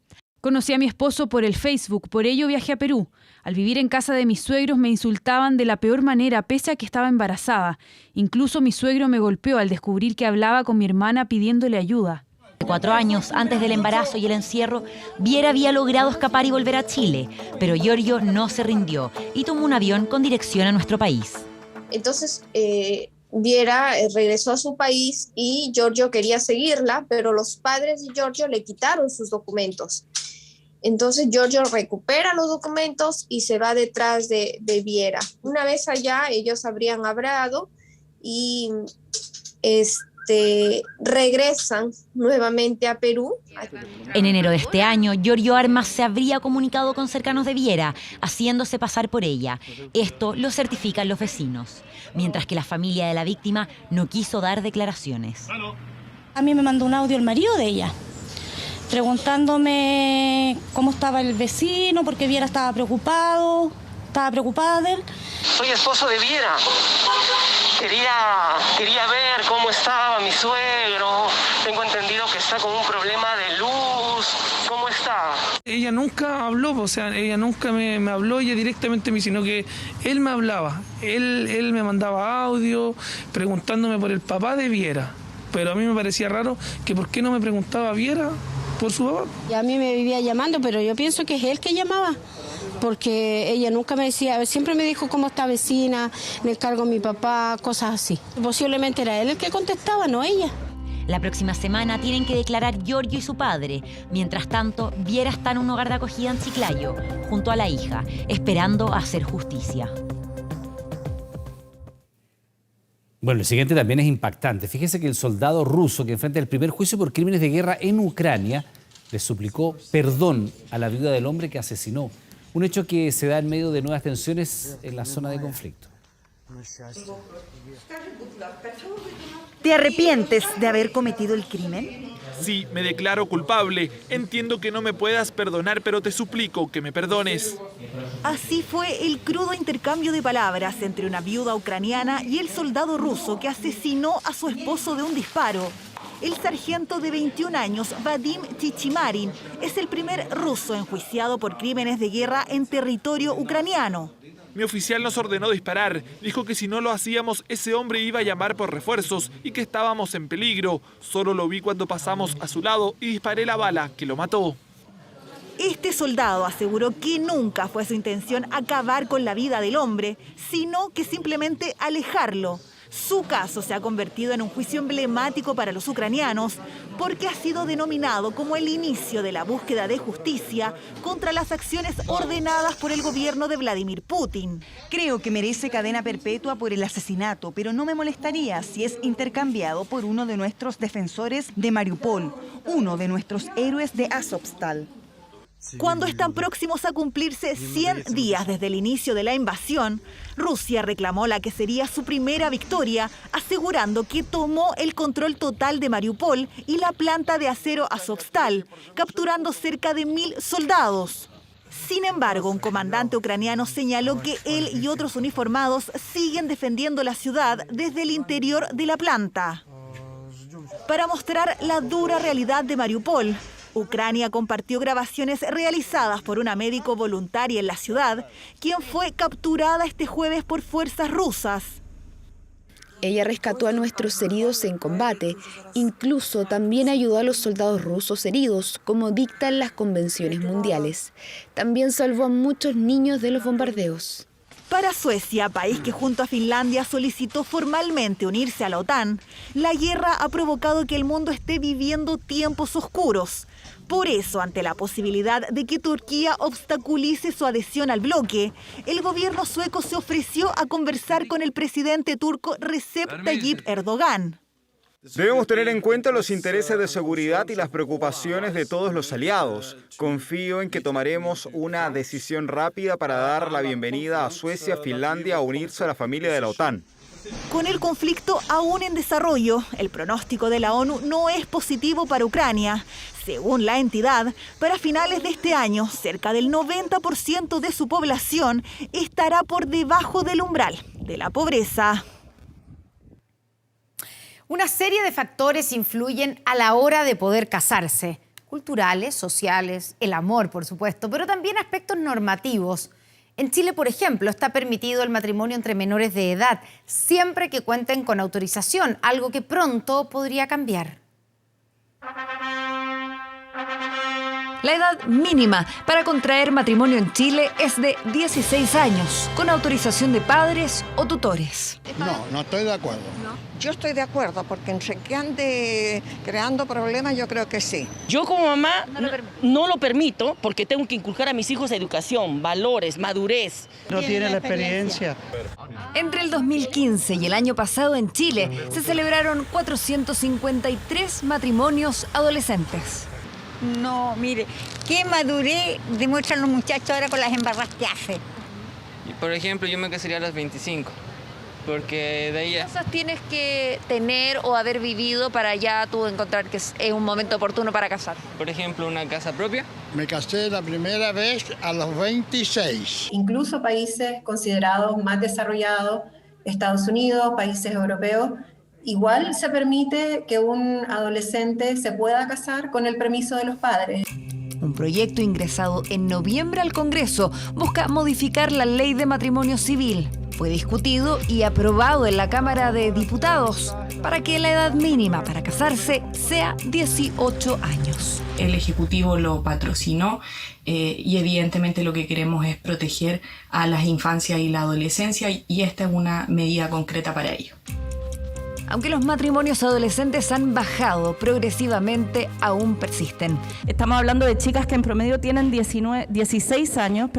Conocí a mi esposo por el Facebook, por ello viajé a Perú. Al vivir en casa de mis suegros me insultaban de la peor manera, pese a que estaba embarazada. Incluso mi suegro me golpeó al descubrir que hablaba con mi hermana pidiéndole ayuda. 4 años antes del embarazo y el encierro, Viera había logrado escapar y volver a Chile, pero Giorgio no se rindió y tomó un avión con dirección a nuestro país. Entonces, Viera regresó a su país y Giorgio quería seguirla, pero los padres de Giorgio le quitaron sus documentos. Entonces Giorgio recupera los documentos y se va detrás de Viera. Una vez allá, ellos habrían hablado y regresan nuevamente a Perú. En enero de este año, Giorgio Armas se habría comunicado con cercanos de Viera, haciéndose pasar por ella. Esto lo certifican los vecinos, mientras que la familia de la víctima no quiso dar declaraciones. A mí me mandó un audio el marido de ella, preguntándome cómo estaba el vecino, porque Viera estaba preocupada de él. Soy esposo de Viera. Quería ver cómo estaba mi suegro. Tengo entendido que está con un problema de luz. ¿Cómo está? Ella nunca habló, o sea, ella nunca me habló ella directamente a mí, sino que él me hablaba. Él me mandaba audio preguntándome por el papá de Viera. Pero a mí me parecía raro que por qué no me preguntaba Viera por su papá. Y a mí me vivía llamando, pero yo pienso que es él que llamaba. Porque ella nunca me decía, siempre me dijo cómo está vecina, me encargo a mi papá, cosas así. Posiblemente era él el que contestaba, no ella. La próxima semana tienen que declarar Giorgio y su padre. Mientras tanto, Viera está en un hogar de acogida en Chiclayo, junto a la hija, esperando hacer justicia. Bueno, el siguiente también es impactante. Fíjese que el soldado ruso que enfrenta el primer juicio por crímenes de guerra en Ucrania le suplicó perdón a la viuda del hombre que asesinó. Un hecho que se da en medio de nuevas tensiones en la zona de conflicto. ¿Te arrepientes de haber cometido el crimen? Sí, me declaro culpable. Entiendo que no me puedas perdonar, pero te suplico que me perdones. Así fue el crudo intercambio de palabras entre una viuda ucraniana y el soldado ruso que asesinó a su esposo de un disparo. El sargento de 21 años, Vadim Chichimarin, es el primer ruso enjuiciado por crímenes de guerra en territorio ucraniano. Mi oficial nos ordenó disparar. Dijo que si no lo hacíamos, ese hombre iba a llamar por refuerzos y que estábamos en peligro. Solo lo vi cuando pasamos a su lado y disparé la bala que lo mató. Este soldado aseguró que nunca fue su intención acabar con la vida del hombre, sino que simplemente alejarlo. Su caso se ha convertido en un juicio emblemático para los ucranianos porque ha sido denominado como el inicio de la búsqueda de justicia contra las acciones ordenadas por el gobierno de Vladimir Putin. Creo que merece cadena perpetua por el asesinato, pero no me molestaría si es intercambiado por uno de nuestros defensores de Mariupol, uno de nuestros héroes de Azovstal. Cuando están próximos a cumplirse 100 días desde el inicio de la invasión, Rusia reclamó la que sería su primera victoria, asegurando que tomó el control total de Mariupol y la planta de acero Azovstal, capturando cerca de 1000 soldados. Sin embargo, un comandante ucraniano señaló que él y otros uniformados siguen defendiendo la ciudad desde el interior de la planta. Para mostrar la dura realidad de Mariupol, Ucrania compartió grabaciones realizadas por una médico voluntaria en la ciudad, quien fue capturada este jueves por fuerzas rusas. Ella rescató a nuestros heridos en combate, incluso también ayudó a los soldados rusos heridos, como dictan las convenciones mundiales. También salvó a muchos niños de los bombardeos. Para Suecia, país que junto a Finlandia solicitó formalmente unirse a la OTAN, la guerra ha provocado que el mundo esté viviendo tiempos oscuros. Por eso, ante la posibilidad de que Turquía obstaculice su adhesión al bloque, el gobierno sueco se ofreció a conversar con el presidente turco Recep Tayyip Erdogan. Debemos tener en cuenta los intereses de seguridad y las preocupaciones de todos los aliados. Confío en que tomaremos una decisión rápida para dar la bienvenida a Suecia, Finlandia a unirse a la familia de la OTAN. Con el conflicto aún en desarrollo, el pronóstico de la ONU no es positivo para Ucrania. Según la entidad, para finales de este año, cerca del 90% de su población estará por debajo del umbral de la pobreza. Una serie de factores influyen a la hora de poder casarse. culturales, sociales, el amor, por supuesto, pero también aspectos normativos. En Chile, por ejemplo, está permitido el matrimonio entre menores de edad, siempre que cuenten con autorización, algo que pronto podría cambiar. La edad mínima para contraer matrimonio en Chile es de 16 años, con autorización de padres o tutores. No estoy de acuerdo. Yo estoy de acuerdo, porque entre que ande creando problemas, yo creo que sí. Yo como mamá no lo permito porque tengo que inculcar a mis hijos educación, valores, madurez. No tiene la experiencia. Entre el 2015 y el año pasado en Chile se celebraron 453 matrimonios adolescentes. No, mire, qué madurez demuestran los muchachos ahora con las embarras que hacen. Por ejemplo, yo me casaría a los 25, porque de ahí... ¿Qué cosas tienes que tener o haber vivido para ya tú encontrar que es un momento oportuno para casar? Por ejemplo, una casa propia. Me casé la primera vez a los 26. Incluso países considerados más desarrollados, Estados Unidos, países europeos, igual se permite que un adolescente se pueda casar con el permiso de los padres. Un proyecto ingresado en noviembre al Congreso busca modificar la ley de matrimonio civil. Fue discutido y aprobado en la Cámara de Diputados para que la edad mínima para casarse sea 18 años. El Ejecutivo lo patrocinó y evidentemente lo que queremos es proteger a las infancias y la adolescencia y esta es una medida concreta para ello. Aunque los matrimonios adolescentes han bajado progresivamente, aún persisten. Estamos hablando de chicas que en promedio tienen 16 años,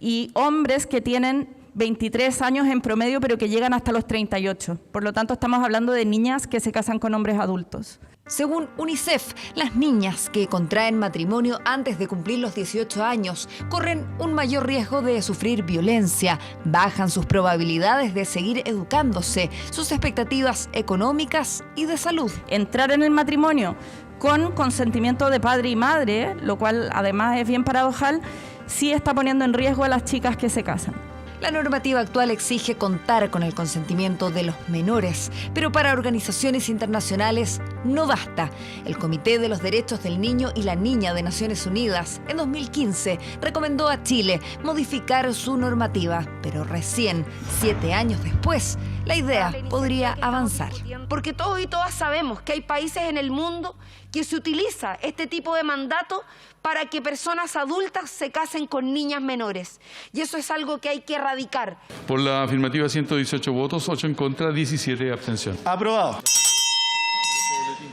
y hombres que tienen 23 años en promedio, pero que llegan hasta los 38. Por lo tanto, estamos hablando de niñas que se casan con hombres adultos. Según UNICEF, las niñas que contraen matrimonio antes de cumplir los 18 años corren un mayor riesgo de sufrir violencia, bajan sus probabilidades de seguir educándose, sus expectativas económicas y de salud. Entrar en el matrimonio con consentimiento de padre y madre, lo cual además es bien paradojal, sí está poniendo en riesgo a las chicas que se casan. La normativa actual exige contar con el consentimiento de los menores, pero para organizaciones internacionales no basta. El Comité de los Derechos del Niño y la Niña de Naciones Unidas en 2015 recomendó a Chile modificar su normativa, pero recién, 7 años después, la idea podría avanzar. Porque todos y todas sabemos que hay países en el mundo que se utiliza este tipo de mandato para que personas adultas se casen con niñas menores. Y eso es algo que hay que erradicar. Por la afirmativa, 118 votos, 8 en contra, 17 abstención. Aprobado.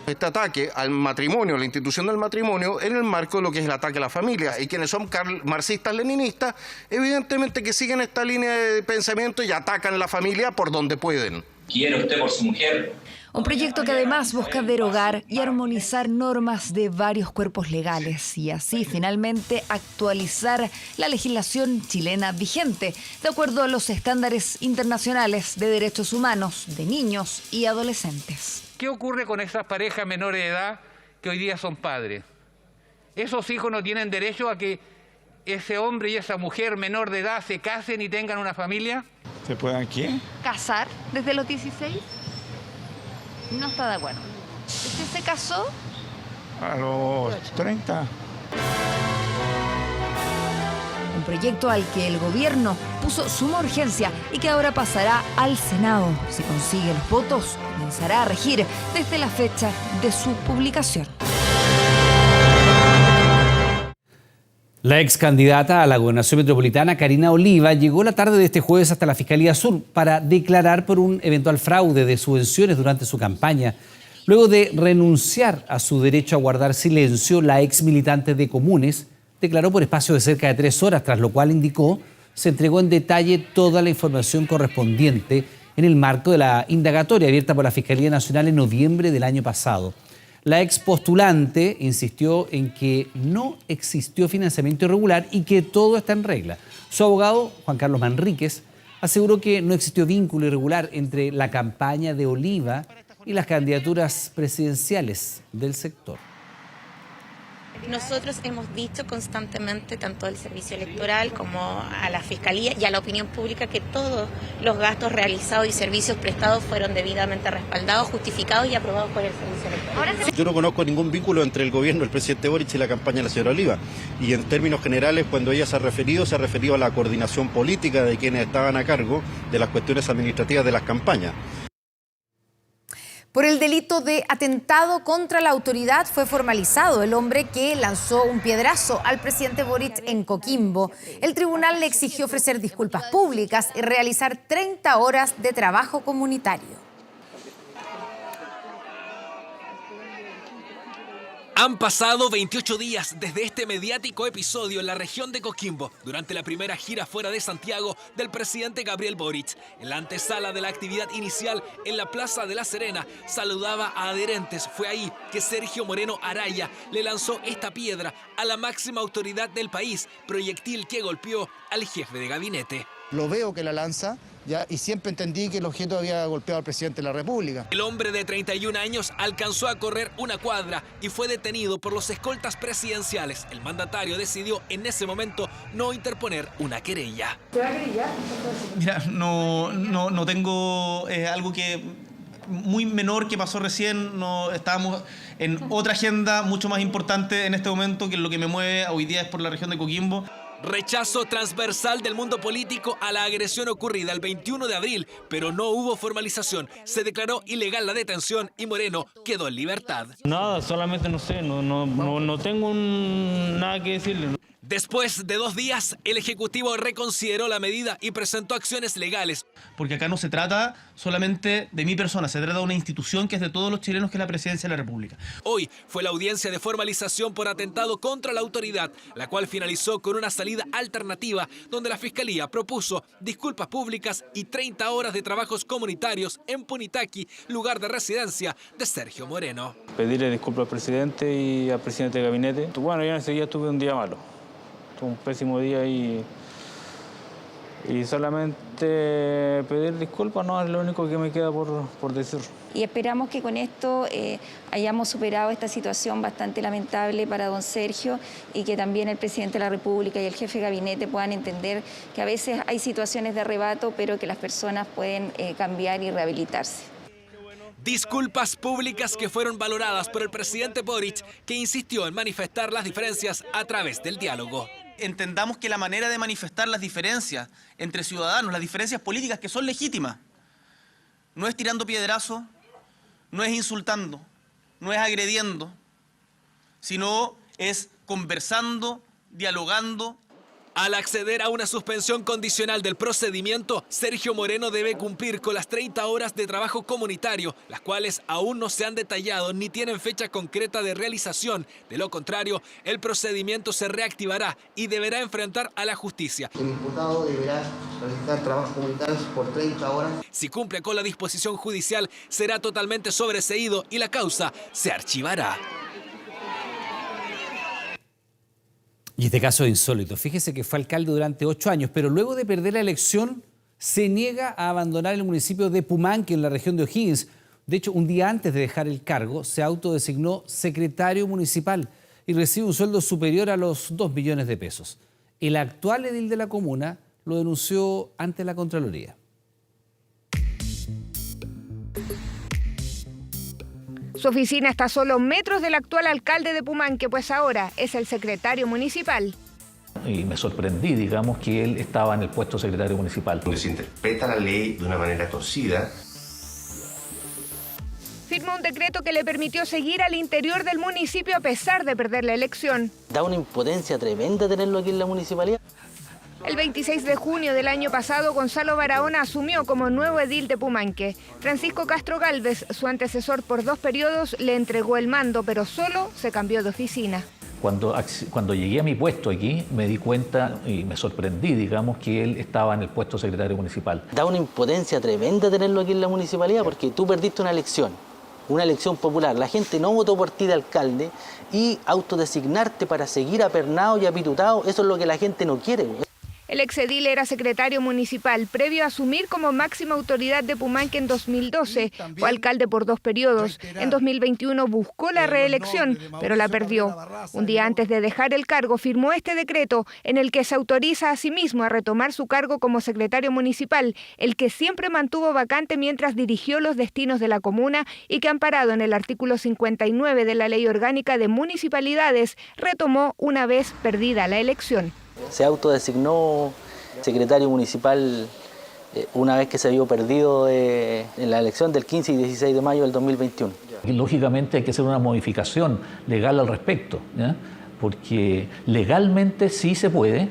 Este ataque al matrimonio, la institución del matrimonio, en el marco de lo que es el ataque a la familia. Y quienes son marxistas-leninistas, evidentemente que siguen esta línea de pensamiento y atacan la familia por donde pueden. ¿Quiere usted por su mujer? Un proyecto que además busca derogar y armonizar normas de varios cuerpos legales y así finalmente actualizar la legislación chilena vigente de acuerdo a los estándares internacionales de derechos humanos de niños y adolescentes. ¿Qué ocurre con esas parejas menores de edad que hoy día son padres? Esos hijos no tienen derecho a que ese hombre y esa mujer menor de edad se casen y tengan una familia. ¿Se pueden qué? ¿Casar desde los 16? No está de acuerdo. ¿Usted se casó? A los 30. Un proyecto al que el gobierno puso suma urgencia y que ahora pasará al Senado. Si consigue los votos, comenzará a regir desde la fecha de su publicación. La ex candidata a la gobernación metropolitana, Karina Oliva, llegó la tarde de este jueves hasta la Fiscalía Sur para declarar por un eventual fraude de subvenciones durante su campaña. Luego de renunciar a su derecho a guardar silencio, la ex militante de Comunes declaró por espacio de cerca de 3 horas, tras lo cual indicó se entregó en detalle toda la información correspondiente en el marco de la indagatoria abierta por la Fiscalía Nacional en noviembre del año pasado. La ex postulante insistió en que no existió financiamiento irregular y que todo está en regla. Su abogado, Juan Carlos Manríquez, aseguró que no existió vínculo irregular entre la campaña de Oliva y las candidaturas presidenciales del sector. Nosotros hemos dicho constantemente, tanto al Servicio Electoral como a la Fiscalía y a la opinión pública, que todos los gastos realizados y servicios prestados fueron debidamente respaldados, justificados y aprobados por el Servicio Electoral. Yo no conozco ningún vínculo entre el gobierno del presidente Boric y la campaña de la señora Oliva. Y en términos generales, cuando ella se ha referido a la coordinación política de quienes estaban a cargo de las cuestiones administrativas de las campañas. Por el delito de atentado contra la autoridad fue formalizado el hombre que lanzó un piedrazo al presidente Boric en Coquimbo. El tribunal le exigió ofrecer disculpas públicas y realizar 30 horas de trabajo comunitario. Han pasado 28 días desde este mediático episodio en la región de Coquimbo, durante la primera gira fuera de Santiago del presidente Gabriel Boric. En la antesala de la actividad inicial en la Plaza de la Serena, saludaba a adherentes. Fue ahí que Sergio Moreno Araya le lanzó esta piedra a la máxima autoridad del país, proyectil que golpeó al jefe de gabinete. Lo veo que la lanza, ya, y siempre entendí que el objeto había golpeado al presidente de la República. El hombre de 31 años alcanzó a correr una cuadra y fue detenido por los escoltas presidenciales. El mandatario decidió en ese momento no interponer una querella. ¿Se va a querellar? Mira, no tengo algo que muy menor que pasó recién. No, estábamos en otra agenda mucho más importante en este momento, que lo que me mueve hoy día es por la región de Coquimbo. Rechazo transversal del mundo político a la agresión ocurrida el 21 de abril, pero no hubo formalización. Se declaró ilegal la detención y Moreno quedó en libertad. Nada, solamente no sé, no tengo nada que decirle. Después de 2 días, el Ejecutivo reconsideró la medida y presentó acciones legales. Porque acá no se trata solamente de mi persona, se trata de una institución que es de todos los chilenos, que es la Presidencia de la República. Hoy fue la audiencia de formalización por atentado contra la autoridad, la cual finalizó con una salida alternativa donde la Fiscalía propuso disculpas públicas y 30 horas de trabajos comunitarios en Punitaqui, lugar de residencia de Sergio Moreno. Pedirle disculpas al presidente y al presidente de gabinete. Bueno, yo enseguida tuve un día malo. Un pésimo día y solamente pedir disculpas no es lo único que me queda por decir. Y esperamos que con esto hayamos superado esta situación bastante lamentable para don Sergio y que también el presidente de la República y el jefe de gabinete puedan entender que a veces hay situaciones de arrebato, pero que las personas pueden cambiar y rehabilitarse. Disculpas públicas que fueron valoradas por el presidente Boric, que insistió en manifestar las diferencias a través del diálogo. Entendamos que la manera de manifestar las diferencias entre ciudadanos, las diferencias políticas que son legítimas, no es tirando piedrazos, no es insultando, no es agrediendo, sino es conversando, dialogando. Al acceder a una suspensión condicional del procedimiento, Sergio Moreno debe cumplir con las 30 horas de trabajo comunitario, las cuales aún no se han detallado ni tienen fecha concreta de realización. De lo contrario, el procedimiento se reactivará y deberá enfrentar a la justicia. El imputado deberá realizar trabajos comunitarios por 30 horas. Si cumple con la disposición judicial, será totalmente sobreseído y la causa se archivará. Y este caso es insólito. Fíjese que fue alcalde durante 8 años, pero luego de perder la elección se niega a abandonar el municipio de Pumanque, en la región de O'Higgins. De hecho, un día antes de dejar el cargo, se autodesignó secretario municipal y recibe un sueldo superior a los 2 millones de pesos. El actual edil de la comuna lo denunció ante la Contraloría. Su oficina está a solo metros del actual alcalde de Pumanque, pues ahora es el secretario municipal. Y me sorprendí, digamos, que él estaba en el puesto de secretario municipal. Donde se interpreta la ley de una manera torcida. Firmó un decreto que le permitió seguir al interior del municipio a pesar de perder la elección. Da una impotencia tremenda tenerlo aquí en la municipalidad. El 26 de junio del año pasado, Gonzalo Barahona asumió como nuevo edil de Pumanque. Francisco Castro Gálvez, su antecesor por 2 periodos, le entregó el mando, pero solo se cambió de oficina. Cuando llegué a mi puesto aquí, me di cuenta y me sorprendí, digamos, que él estaba en el puesto de secretario municipal. Da una impotencia tremenda tenerlo aquí en la municipalidad porque tú perdiste una elección popular. La gente no votó por ti de alcalde y autodesignarte para seguir apernado y apitutado, eso es lo que la gente no quiere. El exedil era secretario municipal previo a asumir como máxima autoridad de Pumanque en 2012. Fue alcalde por 2 periodos. En 2021 buscó la reelección, pero la perdió. Un día antes de dejar el cargo firmó este decreto en el que se autoriza a sí mismo a retomar su cargo como secretario municipal, el que siempre mantuvo vacante mientras dirigió los destinos de la comuna y que, amparado en el artículo 59 de la Ley Orgánica de Municipalidades, retomó una vez perdida la elección. Se autodesignó secretario municipal una vez que se vio perdido en la elección del 15 y 16 de mayo del 2021. Lógicamente hay que hacer una modificación legal al respecto, ¿ya? Porque legalmente sí se puede,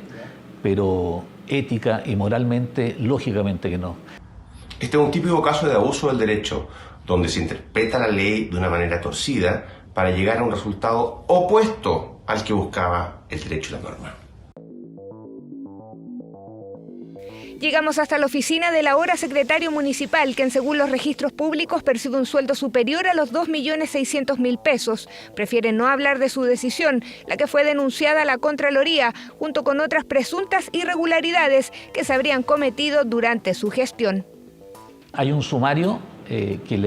pero ética y moralmente, lógicamente que no. Este es un típico caso de abuso del derecho, donde se interpreta la ley de una manera torcida para llegar a un resultado opuesto al que buscaba el derecho y la norma. Llegamos hasta la oficina del ahora secretario municipal, quien según los registros públicos percibe un sueldo superior a los 2.600.000 pesos. Prefiere no hablar de su decisión, la que fue denunciada a la Contraloría, junto con otras presuntas irregularidades que se habrían cometido durante su gestión. Hay un sumario que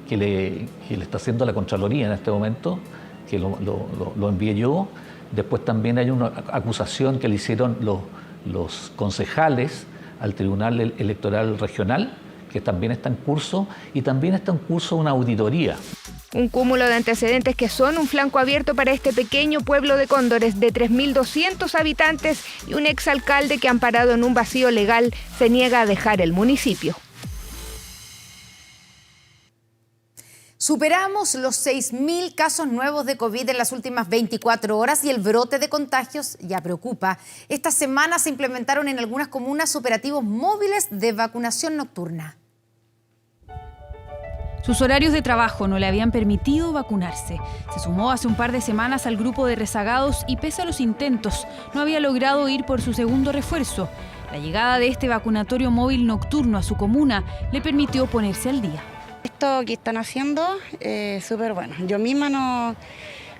le está haciendo la Contraloría en este momento, que lo envié yo. Después también hay una acusación que le hicieron los concejales al Tribunal Electoral Regional, que también está en curso, y también está en curso una auditoría. Un cúmulo de antecedentes que son un flanco abierto para este pequeño pueblo de cóndores de 3.200 habitantes y un exalcalde que, amparado en un vacío legal, se niega a dejar el municipio. Superamos los 6.000 casos nuevos de COVID en las últimas 24 horas y el brote de contagios ya preocupa. Esta semana se implementaron en algunas comunas operativos móviles de vacunación nocturna. Sus horarios de trabajo no le habían permitido vacunarse. Se sumó hace un par de semanas al grupo de rezagados y, pese a los intentos, no había logrado ir por su segundo refuerzo. La llegada de este vacunatorio móvil nocturno a su comuna le permitió ponerse al día. Esto que están haciendo es súper bueno. Yo misma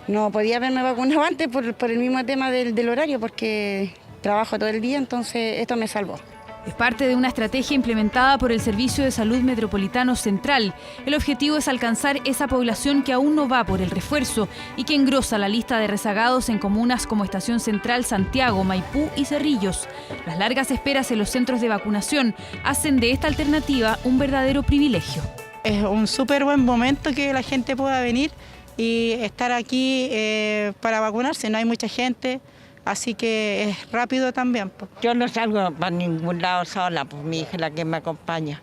no podía haberme vacunado antes por el mismo tema del horario, porque trabajo todo el día, entonces esto me salvó. Es parte de una estrategia implementada por el Servicio de Salud Metropolitano Central. El objetivo es alcanzar esa población que aún no va por el refuerzo y que engrosa la lista de rezagados en comunas como Estación Central, Santiago, Maipú y Cerrillos. Las largas esperas en los centros de vacunación hacen de esta alternativa un verdadero privilegio. Es un súper buen momento que la gente pueda venir y estar aquí para vacunarse. No hay mucha gente, así que es rápido también. Yo no salgo para ningún lado sola, pues mi hija es la que me acompaña.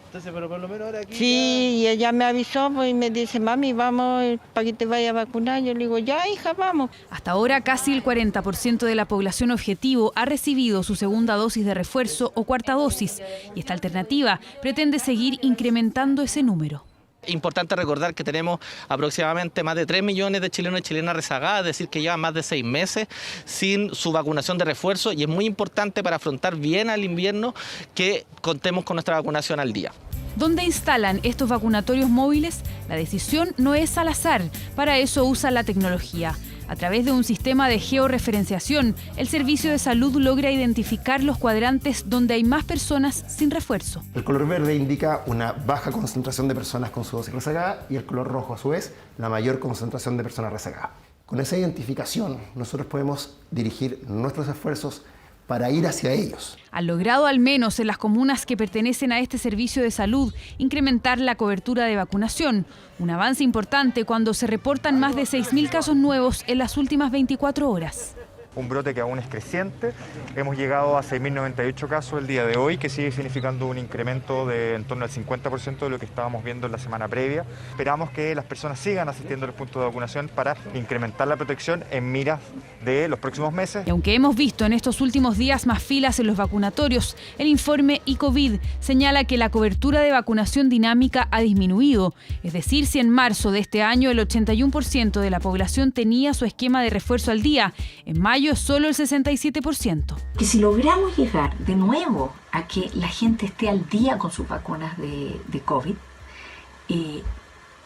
Entonces, pero por lo menos ahora aquí... Sí, y ella me avisó pues, y me dice, mami, vamos para que te vaya a vacunar. Yo le digo, ya, hija, vamos. Hasta ahora, casi el 40% de la población objetivo ha recibido su segunda dosis de refuerzo o cuarta dosis, y esta alternativa pretende seguir incrementando ese número. Importante recordar que tenemos aproximadamente más de 3 millones de chilenos y chilenas rezagadas, es decir, que llevan más de 6 meses sin su vacunación de refuerzo, y es muy importante para afrontar bien al invierno que contemos con nuestra vacunación al día. ¿Dónde instalan estos vacunatorios móviles? La decisión no es al azar, para eso usa la tecnología. A través de un sistema de georreferenciación, el Servicio de Salud logra identificar los cuadrantes donde hay más personas sin refuerzo. El color verde indica una baja concentración de personas con su dosis rezagada y el color rojo, a su vez, la mayor concentración de personas rezagadas. Con esa identificación, nosotros podemos dirigir nuestros esfuerzos para ir hacia ellos. Han logrado, al menos en las comunas que pertenecen a este servicio de salud, incrementar la cobertura de vacunación. Un avance importante cuando se reportan más de 6.000 casos nuevos en las últimas 24 horas. Un brote que aún es creciente. Hemos llegado a 6.098 casos el día de hoy, que sigue significando un incremento de en torno al 50% de lo que estábamos viendo en la semana previa. Esperamos que las personas sigan asistiendo a los puntos de vacunación para incrementar la protección en miras de los próximos meses. Y aunque hemos visto en estos últimos días más filas en los vacunatorios, el informe ICOVID señala que la cobertura de vacunación dinámica ha disminuido. Es decir, si en marzo de este año el 81% de la población tenía su esquema de refuerzo al día, en mayo es solo el 67%. Que si logramos llegar de nuevo a que la gente esté al día con sus vacunas de COVID,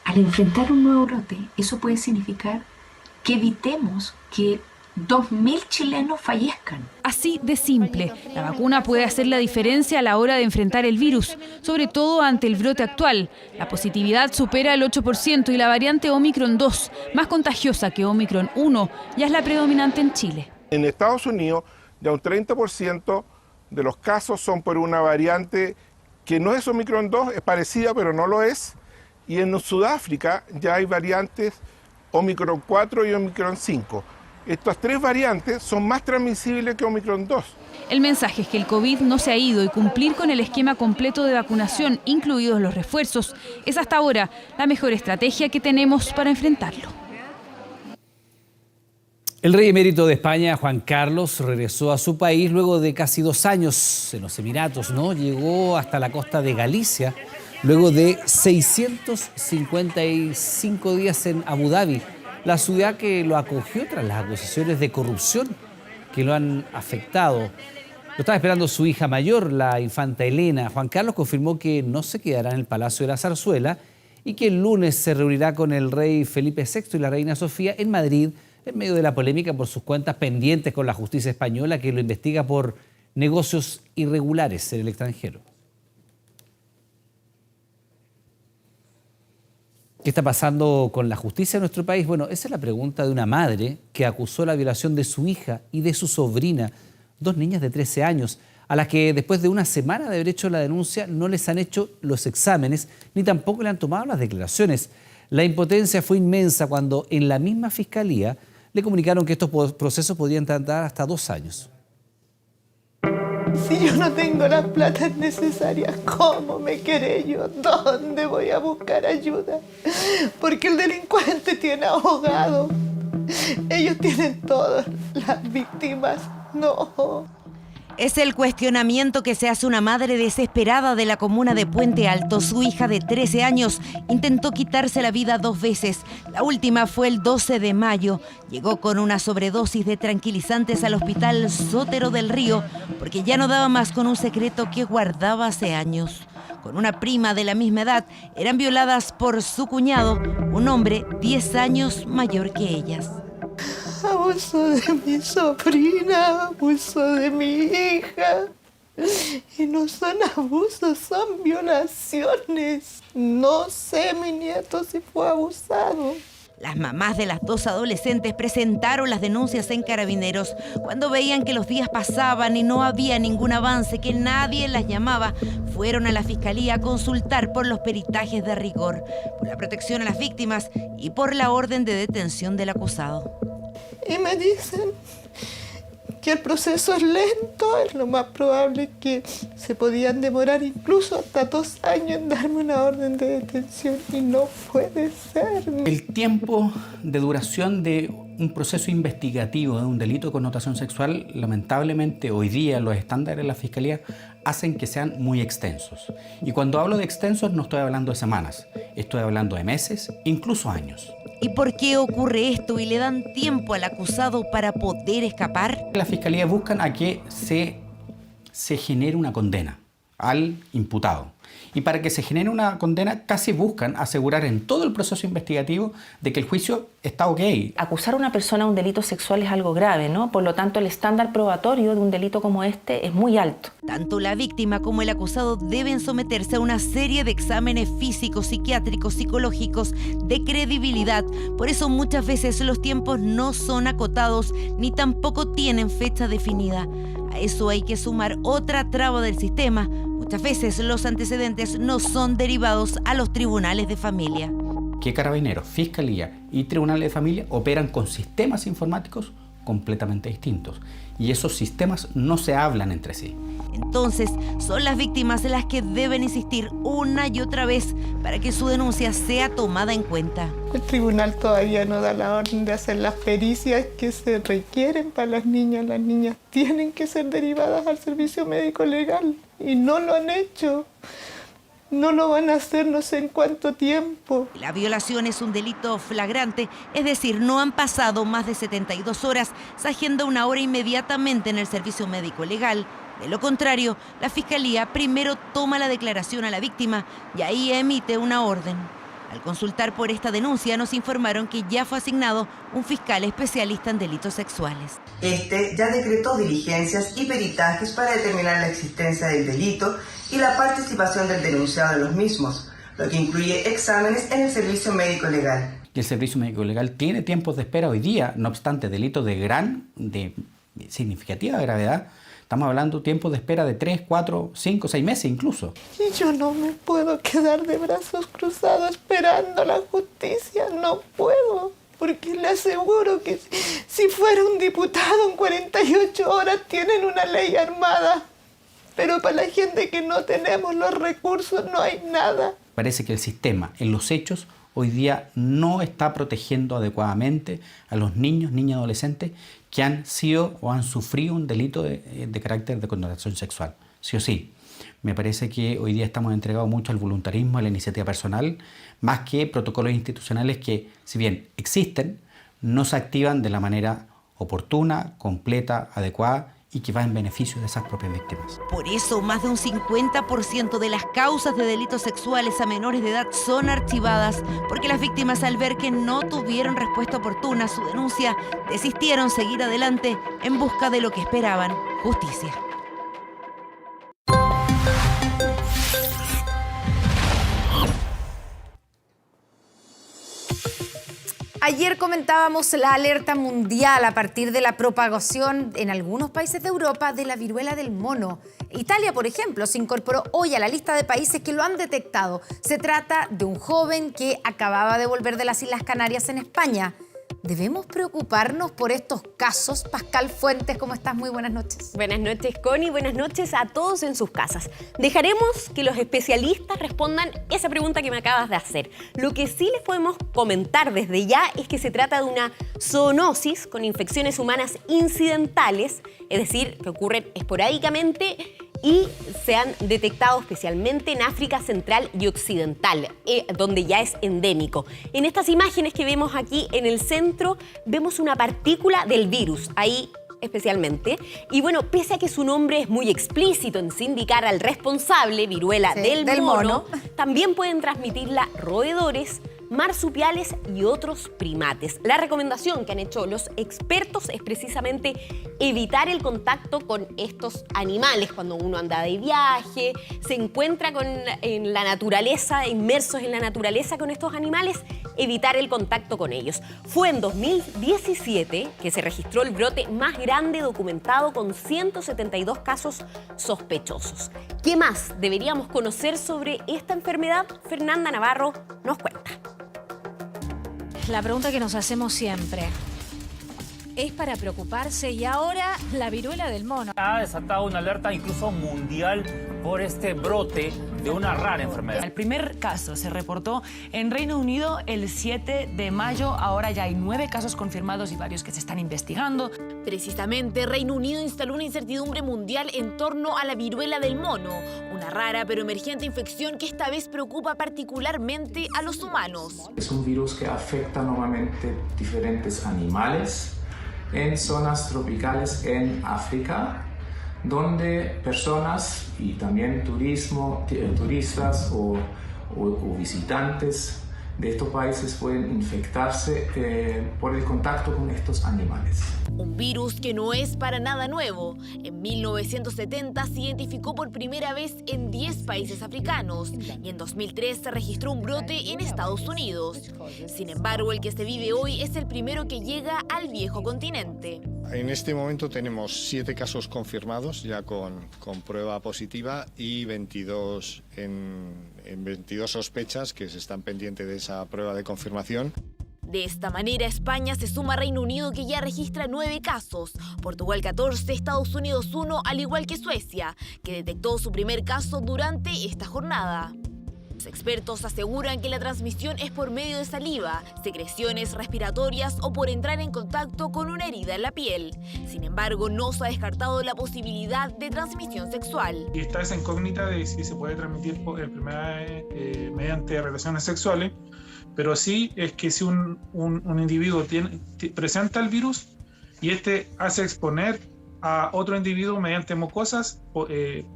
al enfrentar un nuevo brote, eso puede significar que evitemos que 2.000 chilenos fallezcan. Así de simple, la vacuna puede hacer la diferencia a la hora de enfrentar el virus, sobre todo ante el brote actual. La positividad supera el 8% y la variante Omicron 2, más contagiosa que Omicron 1, ya es la predominante en Chile. En Estados Unidos, ya un 30% de los casos son por una variante que no es Omicron 2, es parecida pero no lo es. Y en Sudáfrica ya hay variantes Omicron 4 y Omicron 5. Estas tres variantes son más transmisibles que Omicron 2. El mensaje es que el COVID no se ha ido y cumplir con el esquema completo de vacunación, incluidos los refuerzos, es hasta ahora la mejor estrategia que tenemos para enfrentarlo. El rey emérito de España, Juan Carlos, regresó a su país luego de casi 2 años en los Emiratos, ¿no? Llegó hasta la costa de Galicia, luego de 655 días en Abu Dhabi, la ciudad que lo acogió tras las acusaciones de corrupción que lo han afectado. Lo estaba esperando su hija mayor, la infanta Elena. Juan Carlos confirmó que no se quedará en el Palacio de la Zarzuela y que el lunes se reunirá con el rey Felipe VI y la reina Sofía en Madrid, en medio de la polémica por sus cuentas pendientes con la justicia española que lo investiga por negocios irregulares en el extranjero. ¿Qué está pasando con la justicia en nuestro país? Bueno, esa es la pregunta de una madre que acusó la violación de su hija y de su sobrina, 2 niñas de 13 años, a las que después de una semana de haber hecho la denuncia no les han hecho los exámenes ni tampoco le han tomado las declaraciones. La impotencia fue inmensa cuando en la misma fiscalía le comunicaron que estos procesos podían tardar hasta 2 años. Si yo no tengo las platas necesarias, ¿cómo me querello? ¿Dónde voy a buscar ayuda? Porque el delincuente tiene abogado. Ellos tienen todas las víctimas. No. Es el cuestionamiento que se hace una madre desesperada de la comuna de Puente Alto. Su hija de 13 años intentó quitarse la vida 2 veces. La última fue el 12 de mayo. Llegó con una sobredosis de tranquilizantes al hospital Sotero del Río porque ya no daba más con un secreto que guardaba hace años. Con una prima de la misma edad, eran violadas por su cuñado, un hombre 10 años mayor que ellas. Abuso de mi sobrina, abuso de mi hija. Y no son abusos, son violaciones. No sé, mi nieto, si fue abusado. Las mamás de las 2 adolescentes presentaron las denuncias en Carabineros. Cuando veían que los días pasaban y no había ningún avance, que nadie las llamaba, fueron a la fiscalía a consultar por los peritajes de rigor, por la protección a las víctimas y por la orden de detención del acusado. Y me dicen que el proceso es lento, es lo más probable que se podían demorar incluso hasta 2 años en darme una orden de detención y no puede ser. El tiempo de duración de un proceso investigativo de un delito de connotación sexual, lamentablemente hoy día los estándares de la Fiscalía hacen que sean muy extensos. Y cuando hablo de extensos no estoy hablando de semanas, estoy hablando de meses, incluso años. ¿Y por qué ocurre esto y le dan tiempo al acusado para poder escapar? La Fiscalía buscan a que se genere una condena al imputado. Y para que se genere una condena casi buscan asegurar en todo el proceso investigativo de que el juicio está ok. Acusar a una persona de un delito sexual es algo grave, ¿no? Por lo tanto, el estándar probatorio de un delito como este es muy alto. Tanto la víctima como el acusado deben someterse a una serie de exámenes físicos, psiquiátricos, psicológicos, de credibilidad. Por eso muchas veces los tiempos no son acotados ni tampoco tienen fecha definida. A eso hay que sumar otra traba del sistema. Muchas veces los antecedentes no son derivados a los tribunales de familia. Que Carabineros, Fiscalía y Tribunales de Familia operan con sistemas informáticos completamente distintos. Y esos sistemas no se hablan entre sí. Entonces, son las víctimas las que deben insistir una y otra vez para que su denuncia sea tomada en cuenta. El tribunal todavía no da la orden de hacer las pericias que se requieren para las niñas. Las niñas tienen que ser derivadas al servicio médico legal y no lo han hecho. No lo van a hacer no sé en cuánto tiempo. La violación es un delito flagrante, es decir, no han pasado más de 72 horas, se agenda una hora inmediatamente en el servicio médico legal. De lo contrario, la Fiscalía primero toma la declaración a la víctima y ahí emite una orden. Al consultar por esta denuncia, nos informaron que ya fue asignado un fiscal especialista en delitos sexuales. Este ya decretó diligencias y peritajes para determinar la existencia del delito y la participación del denunciado en los mismos, lo que incluye exámenes en el servicio médico legal. El servicio médico legal tiene tiempos de espera hoy día, no obstante delitos de significativa gravedad. Estamos hablando de tiempos de espera de 3, 4, 5, 6 meses incluso. Y yo no me puedo quedar de brazos cruzados esperando la justicia, no puedo. Porque le aseguro que si fuera un diputado en 48 horas tienen una ley armada. Pero para la gente que no tenemos los recursos no hay nada. Parece que el sistema, en los hechos, hoy día no está protegiendo adecuadamente a los niños, niñas y adolescentes que han sido o han sufrido un delito de carácter de connotación sexual. Sí o sí. Me parece que hoy día estamos entregados mucho al voluntarismo, a la iniciativa personal, más que protocolos institucionales que, si bien existen, no se activan de la manera oportuna, completa, adecuada y que va en beneficio de esas propias víctimas. Por eso, más de un 50% de las causas de delitos sexuales a menores de edad son archivadas, porque las víctimas, al ver que no tuvieron respuesta oportuna a su denuncia, desistieron seguir adelante en busca de lo que esperaban: justicia. Ayer comentábamos la alerta mundial a partir de la propagación en algunos países de Europa de la viruela del mono. Italia, por ejemplo, se incorporó hoy a la lista de países que lo han detectado. Se trata de un joven que acababa de volver de las Islas Canarias en España. ¿Debemos preocuparnos por estos casos? Pascal Fuentes, ¿cómo estás? Muy buenas noches. Buenas noches, Connie. Buenas noches a todos en sus casas. Dejaremos que los especialistas respondan esa pregunta que me acabas de hacer. Lo que sí les podemos comentar desde ya es que se trata de una zoonosis con infecciones humanas incidentales, es decir, que ocurren esporádicamente y se han detectado especialmente en África Central y Occidental, donde ya es endémico. En estas imágenes que vemos aquí en el centro, vemos una partícula del virus, ahí especialmente. Y bueno, pese a que su nombre es muy explícito en indicar al responsable, viruela del mono, también pueden transmitirla roedores, marsupiales y otros primates. La recomendación que han hecho los expertos es precisamente evitar el contacto con estos animales cuando uno anda de viaje, se encuentra en la naturaleza, inmersos en la naturaleza con estos animales, evitar el contacto con ellos. Fue en 2017 que se registró el brote más grande documentado con 172 casos sospechosos. ¿Qué más deberíamos conocer sobre esta enfermedad? Fernanda Navarro nos cuenta. La pregunta que nos hacemos siempre, ¿es para preocuparse? Y ahora la viruela del mono. Ha desatado una alerta incluso mundial por este brote de una rara enfermedad. El primer caso se reportó en Reino Unido el 7 de mayo. Ahora ya hay 9 casos confirmados y varios que se están investigando. Precisamente, Reino Unido instaló una incertidumbre mundial en torno a la viruela del mono, una rara pero emergente infección que esta vez preocupa particularmente a los humanos. Es un virus que afecta normalmente diferentes animales en zonas tropicales en África, donde personas y también turistas o visitantes de estos países pueden infectarse por el contacto con estos animales. Un virus que no es para nada nuevo. En 1970 se identificó por primera vez en 10 países africanos y en 2003 se registró un brote en Estados Unidos. Sin embargo, el que se vive hoy es el primero que llega al viejo continente. En este momento tenemos 7 casos confirmados ya con prueba positiva y 22 sospechas que se están pendientes de esa prueba de confirmación. De esta manera, España se suma a Reino Unido, que ya registra 9 casos, Portugal 14, Estados Unidos 1, al igual que Suecia, que detectó su primer caso durante esta jornada. Los expertos aseguran que la transmisión es por medio de saliva, secreciones respiratorias o por entrar en contacto con una herida en la piel. Sin embargo, no se ha descartado la posibilidad de transmisión sexual. Y está esa incógnita de si se puede transmitir mediante relaciones sexuales, pero sí es que si un individuo presenta el virus y este hace exponer a otro individuo mediante mucosas,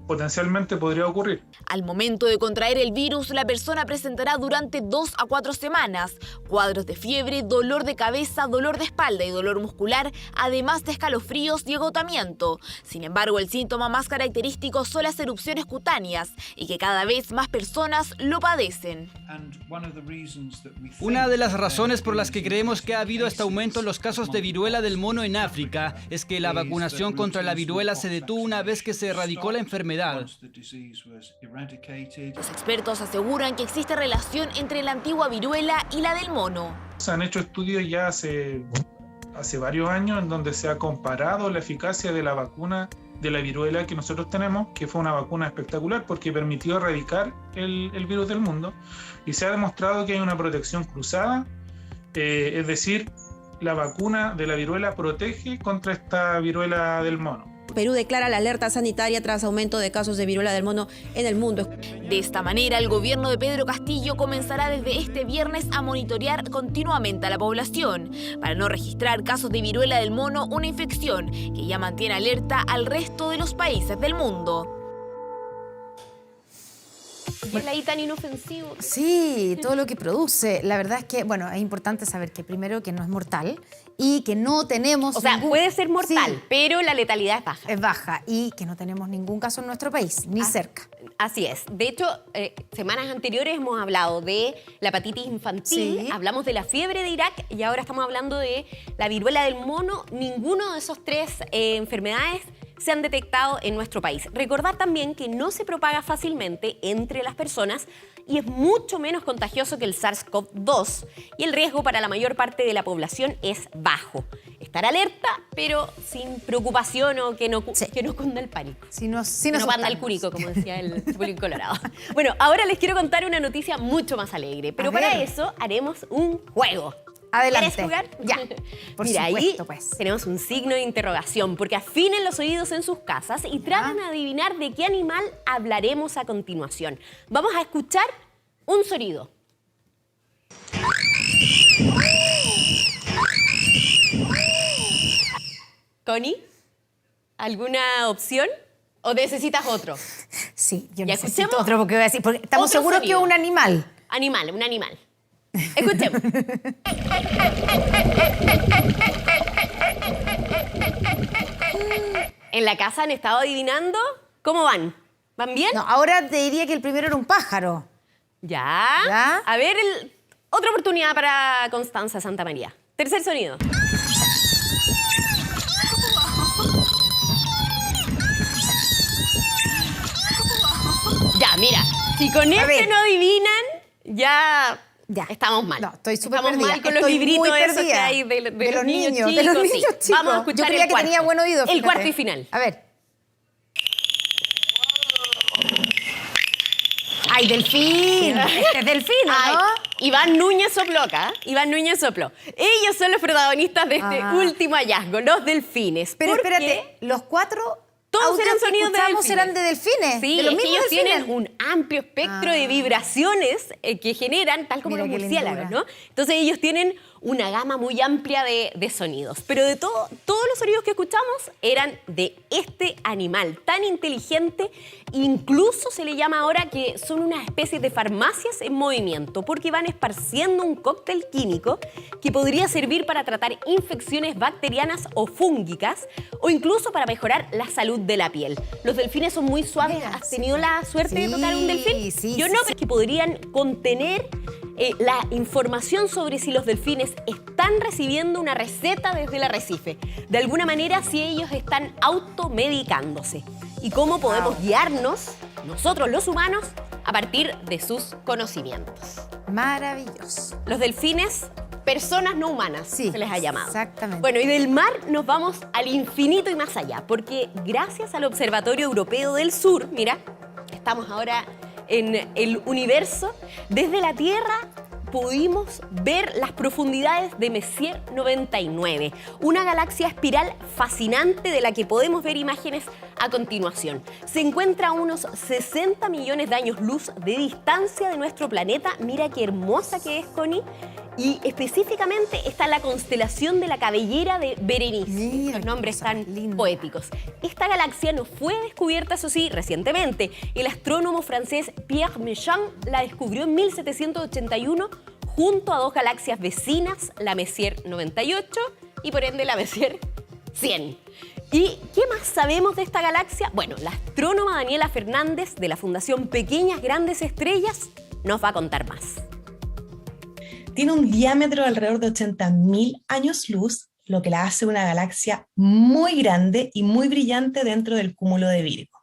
potencialmente podría ocurrir. Al momento de contraer el virus, la persona presentará durante 2 a 4 semanas cuadros de fiebre, dolor de cabeza, dolor de espalda y dolor muscular, además de escalofríos y agotamiento. Sin embargo, el síntoma más característico son las erupciones cutáneas y que cada vez más personas lo padecen. Una de las razones por las que creemos que ha habido este aumento en los casos de viruela del mono en África es que la vacunación contra la viruela se detuvo una vez que se erradicó la enfermedad. Los expertos aseguran que existe relación entre la antigua viruela y la del mono. Se han hecho estudios ya hace varios años en donde se ha comparado la eficacia de la vacuna de la viruela que nosotros tenemos, que fue una vacuna espectacular porque permitió erradicar el virus del mundo, y se ha demostrado que hay una protección cruzada, es decir, la vacuna de la viruela protege contra esta viruela del mono. Perú declara la alerta sanitaria tras aumento de casos de viruela del mono en el mundo. De esta manera, el gobierno de Pedro Castillo comenzará desde este viernes a monitorear continuamente a la población para no registrar casos de viruela del mono, una infección que ya mantiene alerta al resto de los países del mundo. ¿Y es ahí tan inofensivo? Sí, todo lo que produce. La verdad es que, bueno, es importante saber que primero que no es mortal y que no tenemos... O sea, puede ser mortal, pero la letalidad es baja. Es baja y que no tenemos ningún caso en nuestro país, ni cerca. Así es. De hecho, semanas anteriores hemos hablado de la hepatitis infantil, hablamos de la fiebre de Irak y ahora estamos hablando de la viruela del mono. Ninguno de esos 3 enfermedades se han detectado en nuestro país. Recordar también que no se propaga fácilmente entre las personas y es mucho menos contagioso que el SARS-CoV-2 y el riesgo para la mayor parte de la población es bajo. Estar alerta, pero sin preocupación o que no cunda el pánico. Si no panda el curico, como decía el Chapulín Colorado. Bueno, ahora les quiero contar una noticia mucho más alegre, pero para eso haremos un juego. Adelante. ¿Quieres jugar? Ya. Por Mira, supuesto, ahí pues. tenemos un signo de interrogación, porque afinen los oídos en sus casas y tratan de adivinar de qué animal hablaremos a continuación. Vamos a escuchar un sonido. Connie, ¿alguna opción? ¿O necesitas otro? Sí, yo necesito otro porque voy a decir, porque estamos seguros que es un animal. Un animal. Escuchemos. ¿En la casa han estado adivinando? ¿Cómo van? ¿Van bien? No, ahora te diría que el primero era un pájaro. ¿Ya? A ver, otra oportunidad para Constanza Santamaría. Tercer sonido. Ya, mira, si con este no adivinan, ya estamos mal. No, estoy súper Estamos perdida. mal con los libritos esos que hay de los niños chicos. De los niños chicos. Vamos a escuchar Yo creía el cuarto. que tenía buen oído. El fíjate. cuarto y final. A ver. ¡Ay, delfín! Este es delfín, ¿no? Iván Núñez sopló acá. Iván Núñez sopló. Ellos son los protagonistas de este último hallazgo, los delfines. Pero espérate, los 4... Todos eran sonidos de delfines. Eran de delfines. Sí, de los es que mismos ellos delfines. tienen un amplio espectro de vibraciones que generan, tal como los murciélagos, ¿no? Entonces ellos tienen una gama muy amplia de sonidos. Pero de todos los sonidos que escuchamos eran de este animal tan inteligente. Incluso se le llama ahora que son unas especies de farmacias en movimiento, porque van esparciendo un cóctel químico que podría servir para tratar infecciones bacterianas o fúngicas, o incluso para mejorar la salud de la piel. Los delfines son muy suaves. ¿Has tenido la suerte de tocar un delfín? Sí, Yo no, pero que podrían contener la información sobre si los delfines están recibiendo una receta desde el arrecife. De alguna manera, si ellos están automedicándose. Y cómo podemos guiarnos, nosotros los humanos, a partir de sus conocimientos. Maravilloso. Los delfines, personas no humanas, se les ha llamado. Exactamente. Bueno, y del mar nos vamos al infinito y más allá, porque gracias al Observatorio Europeo del Sur, mira, estamos ahora en el universo, desde la Tierra pudimos ver las profundidades de Messier 99, una galaxia espiral fascinante de la que podemos ver imágenes a continuación. Se encuentra a unos 60 millones de años luz de distancia de nuestro planeta. Mira qué hermosa que es, Connie. Y específicamente está la constelación de la cabellera de Berenice. Los nombres tan poéticos. Esta galaxia no fue descubierta, eso sí, recientemente. El astrónomo francés Pierre Méchain la descubrió en 1781 junto a dos galaxias vecinas, la Messier 98 y por ende la Messier 100. ¿Y qué más sabemos de esta galaxia? Bueno, la astrónoma Daniela Fernández de la Fundación Pequeñas Grandes Estrellas nos va a contar más. Tiene un diámetro de alrededor de 80.000 años luz, lo que la hace una galaxia muy grande y muy brillante dentro del cúmulo de Virgo.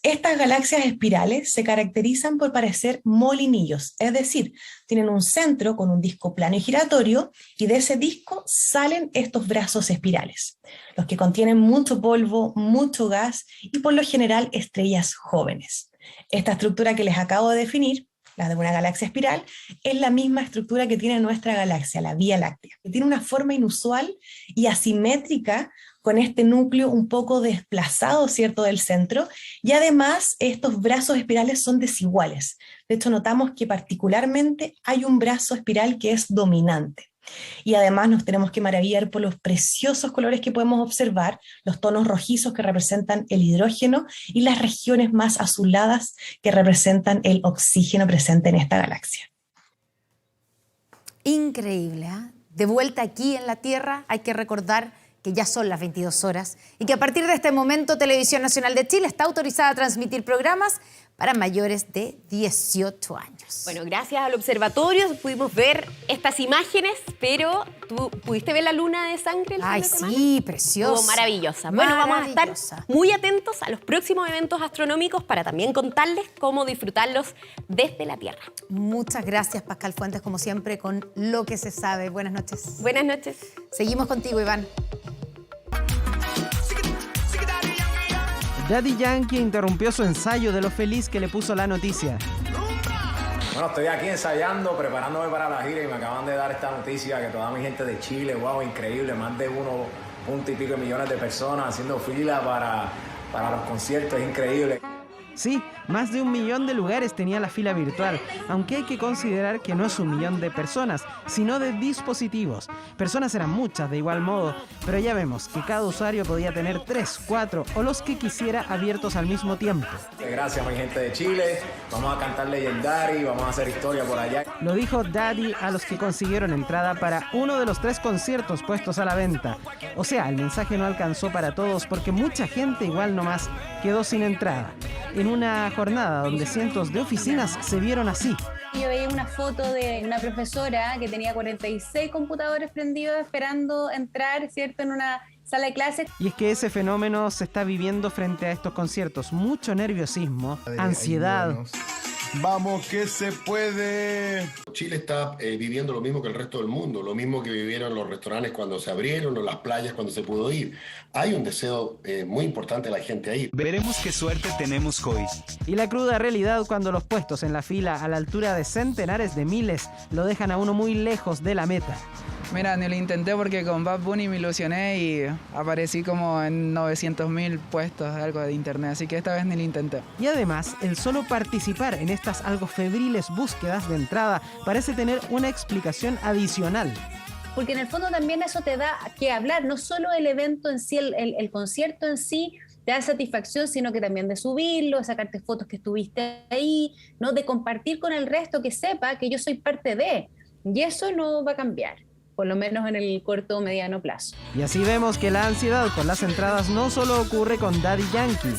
Estas galaxias espirales se caracterizan por parecer molinillos, es decir, tienen un centro con un disco plano y giratorio, y de ese disco salen estos brazos espirales, los que contienen mucho polvo, mucho gas y por lo general estrellas jóvenes. Esta estructura que les acabo de definir, la de una galaxia espiral, es la misma estructura que tiene nuestra galaxia, la Vía Láctea, que tiene una forma inusual y asimétrica, con este núcleo un poco desplazado, ¿cierto?, del centro, y además estos brazos espirales son desiguales. De hecho, notamos que particularmente hay un brazo espiral que es dominante. Y además nos tenemos que maravillar por los preciosos colores que podemos observar, los tonos rojizos que representan el hidrógeno y las regiones más azuladas que representan el oxígeno presente en esta galaxia. Increíble, ¿eh? De vuelta aquí en la Tierra, hay que recordar que ya son las 22 horas y que a partir de este momento Televisión Nacional de Chile está autorizada a transmitir programas para mayores de 18 años. Bueno, gracias al observatorio pudimos ver estas imágenes, pero ¿tú pudiste ver la luna de sangre el fin de semana? Sí, preciosa. Estuvo maravillosa. Bueno, vamos a estar muy atentos a los próximos eventos astronómicos para también contarles cómo disfrutarlos desde la Tierra. Muchas gracias, Pascal Fuentes, como siempre, con lo que se sabe. Buenas noches. Buenas noches. Seguimos contigo, Iván. Daddy Yankee interrumpió su ensayo de lo feliz que le puso la noticia. Bueno, estoy aquí ensayando, preparándome para la gira y me acaban de dar esta noticia que toda mi gente de Chile, wow, increíble, más de 1.5 millones de personas haciendo fila para los conciertos, es increíble. Sí, más de 1 millón de lugares tenía la fila virtual, aunque hay que considerar que no es 1 millón de personas, sino de dispositivos. Personas eran muchas de igual modo, pero ya vemos que cada usuario podía tener 3, 4 o los que quisiera abiertos al mismo tiempo. Gracias a mi gente de Chile, vamos a cantar Legendary, vamos a hacer historia por allá. Lo dijo Daddy a los que consiguieron entrada para uno de los 3 conciertos puestos a la venta. O sea, el mensaje no alcanzó para todos porque mucha gente igual nomás quedó sin entrada. En una jornada donde cientos de oficinas se vieron así. Yo veía una foto de una profesora que tenía 46 computadores prendidos esperando entrar, ¿cierto?, en una sala de clases. Y es que ese fenómeno se está viviendo frente a estos conciertos. Mucho nerviosismo, ansiedad. Vamos que se puede. Chile está viviendo lo mismo que el resto del mundo, lo mismo que vivieron los restaurantes cuando se abrieron o las playas cuando se pudo ir. Hay un deseo muy importante de la gente ahí. Veremos qué suerte tenemos hoy. Y la cruda realidad cuando los puestos en la fila a la altura de centenares de miles lo dejan a uno muy lejos de la meta. Mira, ni lo intenté porque con Bad Bunny me ilusioné y aparecí como en 900.000 puestos, algo de internet, así que esta vez ni lo intenté. Y además, el solo participar en estas algo febriles búsquedas de entrada parece tener una explicación adicional. Porque en el fondo también eso te da que hablar, no solo el evento en sí, el concierto en sí, te da satisfacción, sino que también de subirlo, de sacarte fotos que estuviste ahí, ¿no?, de compartir con el resto, que sepa que yo soy parte de, y eso no va a cambiar, por lo menos en el corto o mediano plazo. Y así vemos que la ansiedad con las entradas no solo ocurre con Daddy Yankee.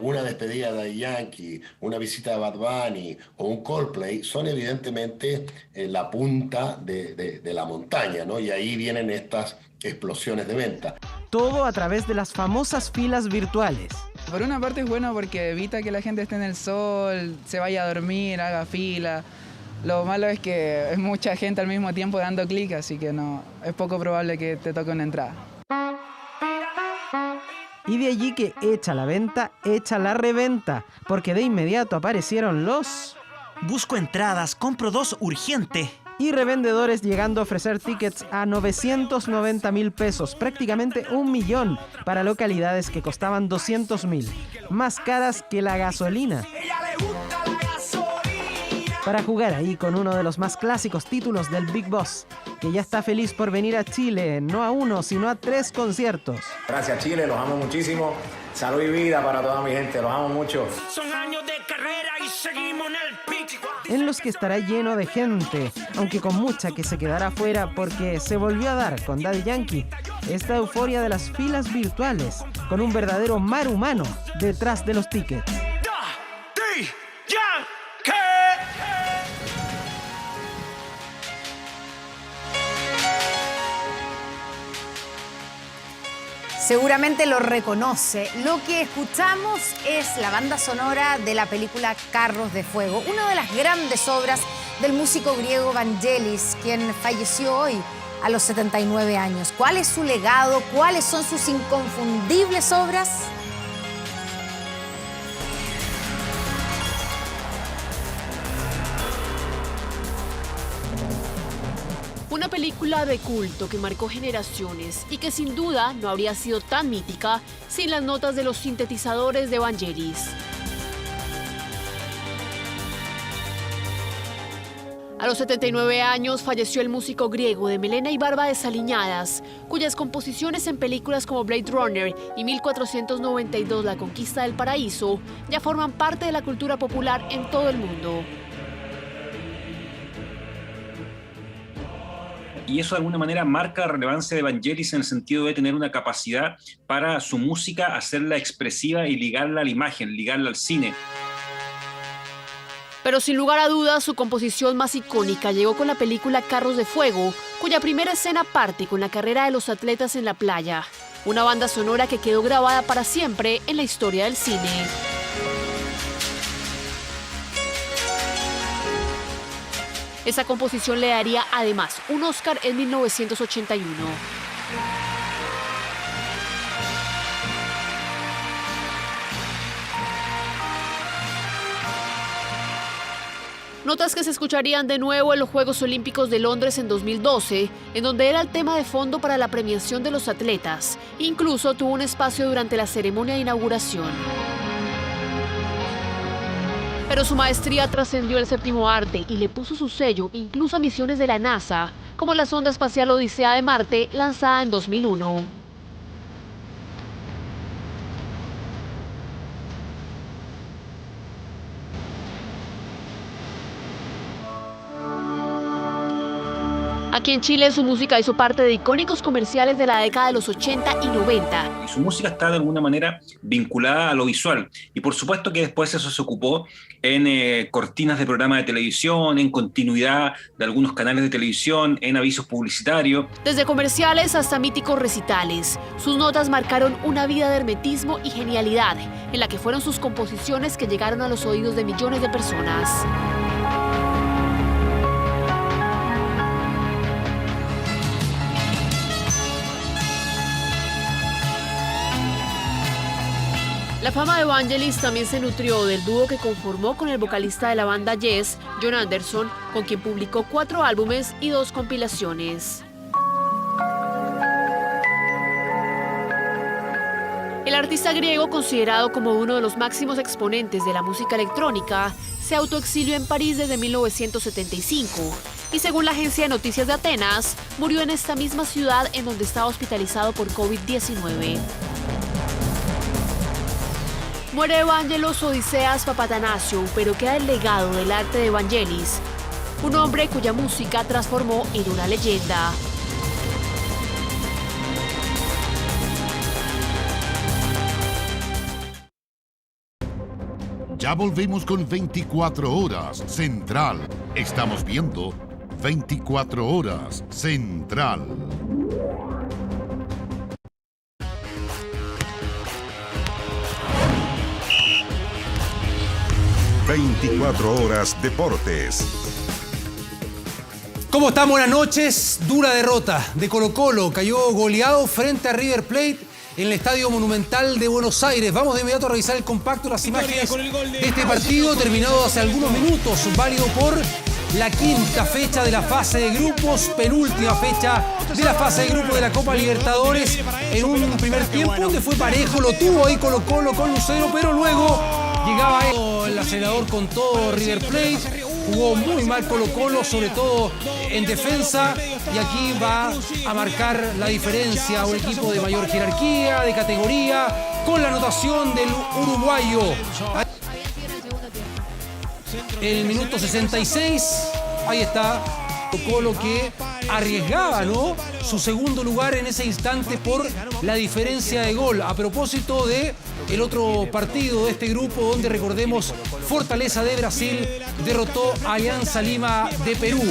Una despedida de Daddy Yankee, una visita de Bad Bunny o un Coldplay son evidentemente la punta de la montaña, ¿no? Y ahí vienen estas explosiones de venta. Todo a través de las famosas filas virtuales. Por una parte es bueno porque evita que la gente esté en el sol, se vaya a dormir, haga fila. Lo malo es que es mucha gente al mismo tiempo dando clic, así que no, es poco probable que te toque una entrada. Y de allí que hecha la venta, hecha la reventa, porque de inmediato aparecieron los... Busco entradas, compro 2 urgente. y revendedores llegando a ofrecer tickets a 990.000 pesos, prácticamente 1 millón, para localidades que costaban 200.000, más caras que la gasolina. Para jugar ahí con uno de los más clásicos títulos del Big Boss, que ya está feliz por venir a Chile, no a 1, sino a 3 conciertos. Gracias Chile, los amo muchísimo. Salud y vida para toda mi gente, los amo mucho. Son años de carrera y seguimos en el pico. En los que estará lleno de gente, aunque con mucha que se quedará fuera porque se volvió a dar con Daddy Yankee esta euforia de las filas virtuales, con un verdadero mar humano detrás de los tickets. Seguramente lo reconoce. Lo que escuchamos es la banda sonora de la película Carros de Fuego, una de las grandes obras del músico griego Vangelis, quien falleció hoy a los 79 años. ¿Cuál es su legado? ¿Cuáles son sus inconfundibles obras? Una película de culto que marcó generaciones y que sin duda no habría sido tan mítica sin las notas de los sintetizadores de Vangelis. A los 79 años falleció el músico griego de melena y barba desaliñadas, cuyas composiciones en películas como Blade Runner y 1492 La Conquista del Paraíso ya forman parte de la cultura popular en todo el mundo. Y eso de alguna manera marca la relevancia de Vangelis en el sentido de tener una capacidad para su música, hacerla expresiva y ligarla a la imagen, ligarla al cine. Pero sin lugar a dudas, su composición más icónica llegó con la película Carros de Fuego, cuya primera escena parte con la carrera de los atletas en la playa. Una banda sonora que quedó grabada para siempre en la historia del cine. Esa composición le daría además un Oscar en 1981. Notas que se escucharían de nuevo en los Juegos Olímpicos de Londres en 2012, en donde era el tema de fondo para la premiación de los atletas. Incluso tuvo un espacio durante la ceremonia de inauguración. Pero su maestría trascendió el séptimo arte y le puso su sello incluso a misiones de la NASA, como la sonda espacial Odisea de Marte, lanzada en 2001. Aquí en Chile su música hizo parte de icónicos comerciales de la década de los 80 y 90. Y su música está de alguna manera vinculada a lo visual. Y por supuesto que después eso se ocupó en cortinas de programas de televisión, en continuidad de algunos canales de televisión, en avisos publicitarios. Desde comerciales hasta míticos recitales, sus notas marcaron una vida de hermetismo y genialidad, en la que fueron sus composiciones que llegaron a los oídos de millones de personas. La fama de Vangelis también se nutrió del dúo que conformó con el vocalista de la banda Yes, Jon Anderson, con quien publicó 4 álbumes y 2 compilaciones. El artista griego, considerado como uno de los máximos exponentes de la música electrónica, se autoexilió en París desde 1975 y, según la agencia de noticias de Atenas, murió en esta misma ciudad en donde estaba hospitalizado por COVID-19. Muere Evangelos Odiseas Papatanasiou, pero queda el legado del arte de Vangelis, un hombre cuya música transformó en una leyenda. Ya volvemos con 24 Horas Central. Estamos viendo 24 Horas Central. ...24 Horas Deportes. ¿Cómo están? Buenas noches. Dura derrota de Colo-Colo. Cayó goleado frente a River Plate en el Estadio Monumental de Buenos Aires. Vamos de inmediato a revisar el compacto, las imágenes de este partido terminado hace algunos minutos, válido por la quinta fecha de la fase de grupos, penúltima fecha de la fase de grupos de la Copa Libertadores, en un primer tiempo donde fue parejo, lo tuvo ahí Colo-Colo con Lucero, pero luego llegaba el acelerador con todo River Plate, jugó muy mal Colo-Colo, sobre todo en defensa, y aquí va a marcar la diferencia un equipo de mayor jerarquía, de categoría, con la anotación del uruguayo. El minuto 66, ahí está Colo que arriesgaba, ¿no?, su segundo lugar en ese instante por la diferencia de gol. A propósito de el otro partido de este grupo, donde recordemos Fortaleza de Brasil derrotó a Alianza Lima de Perú.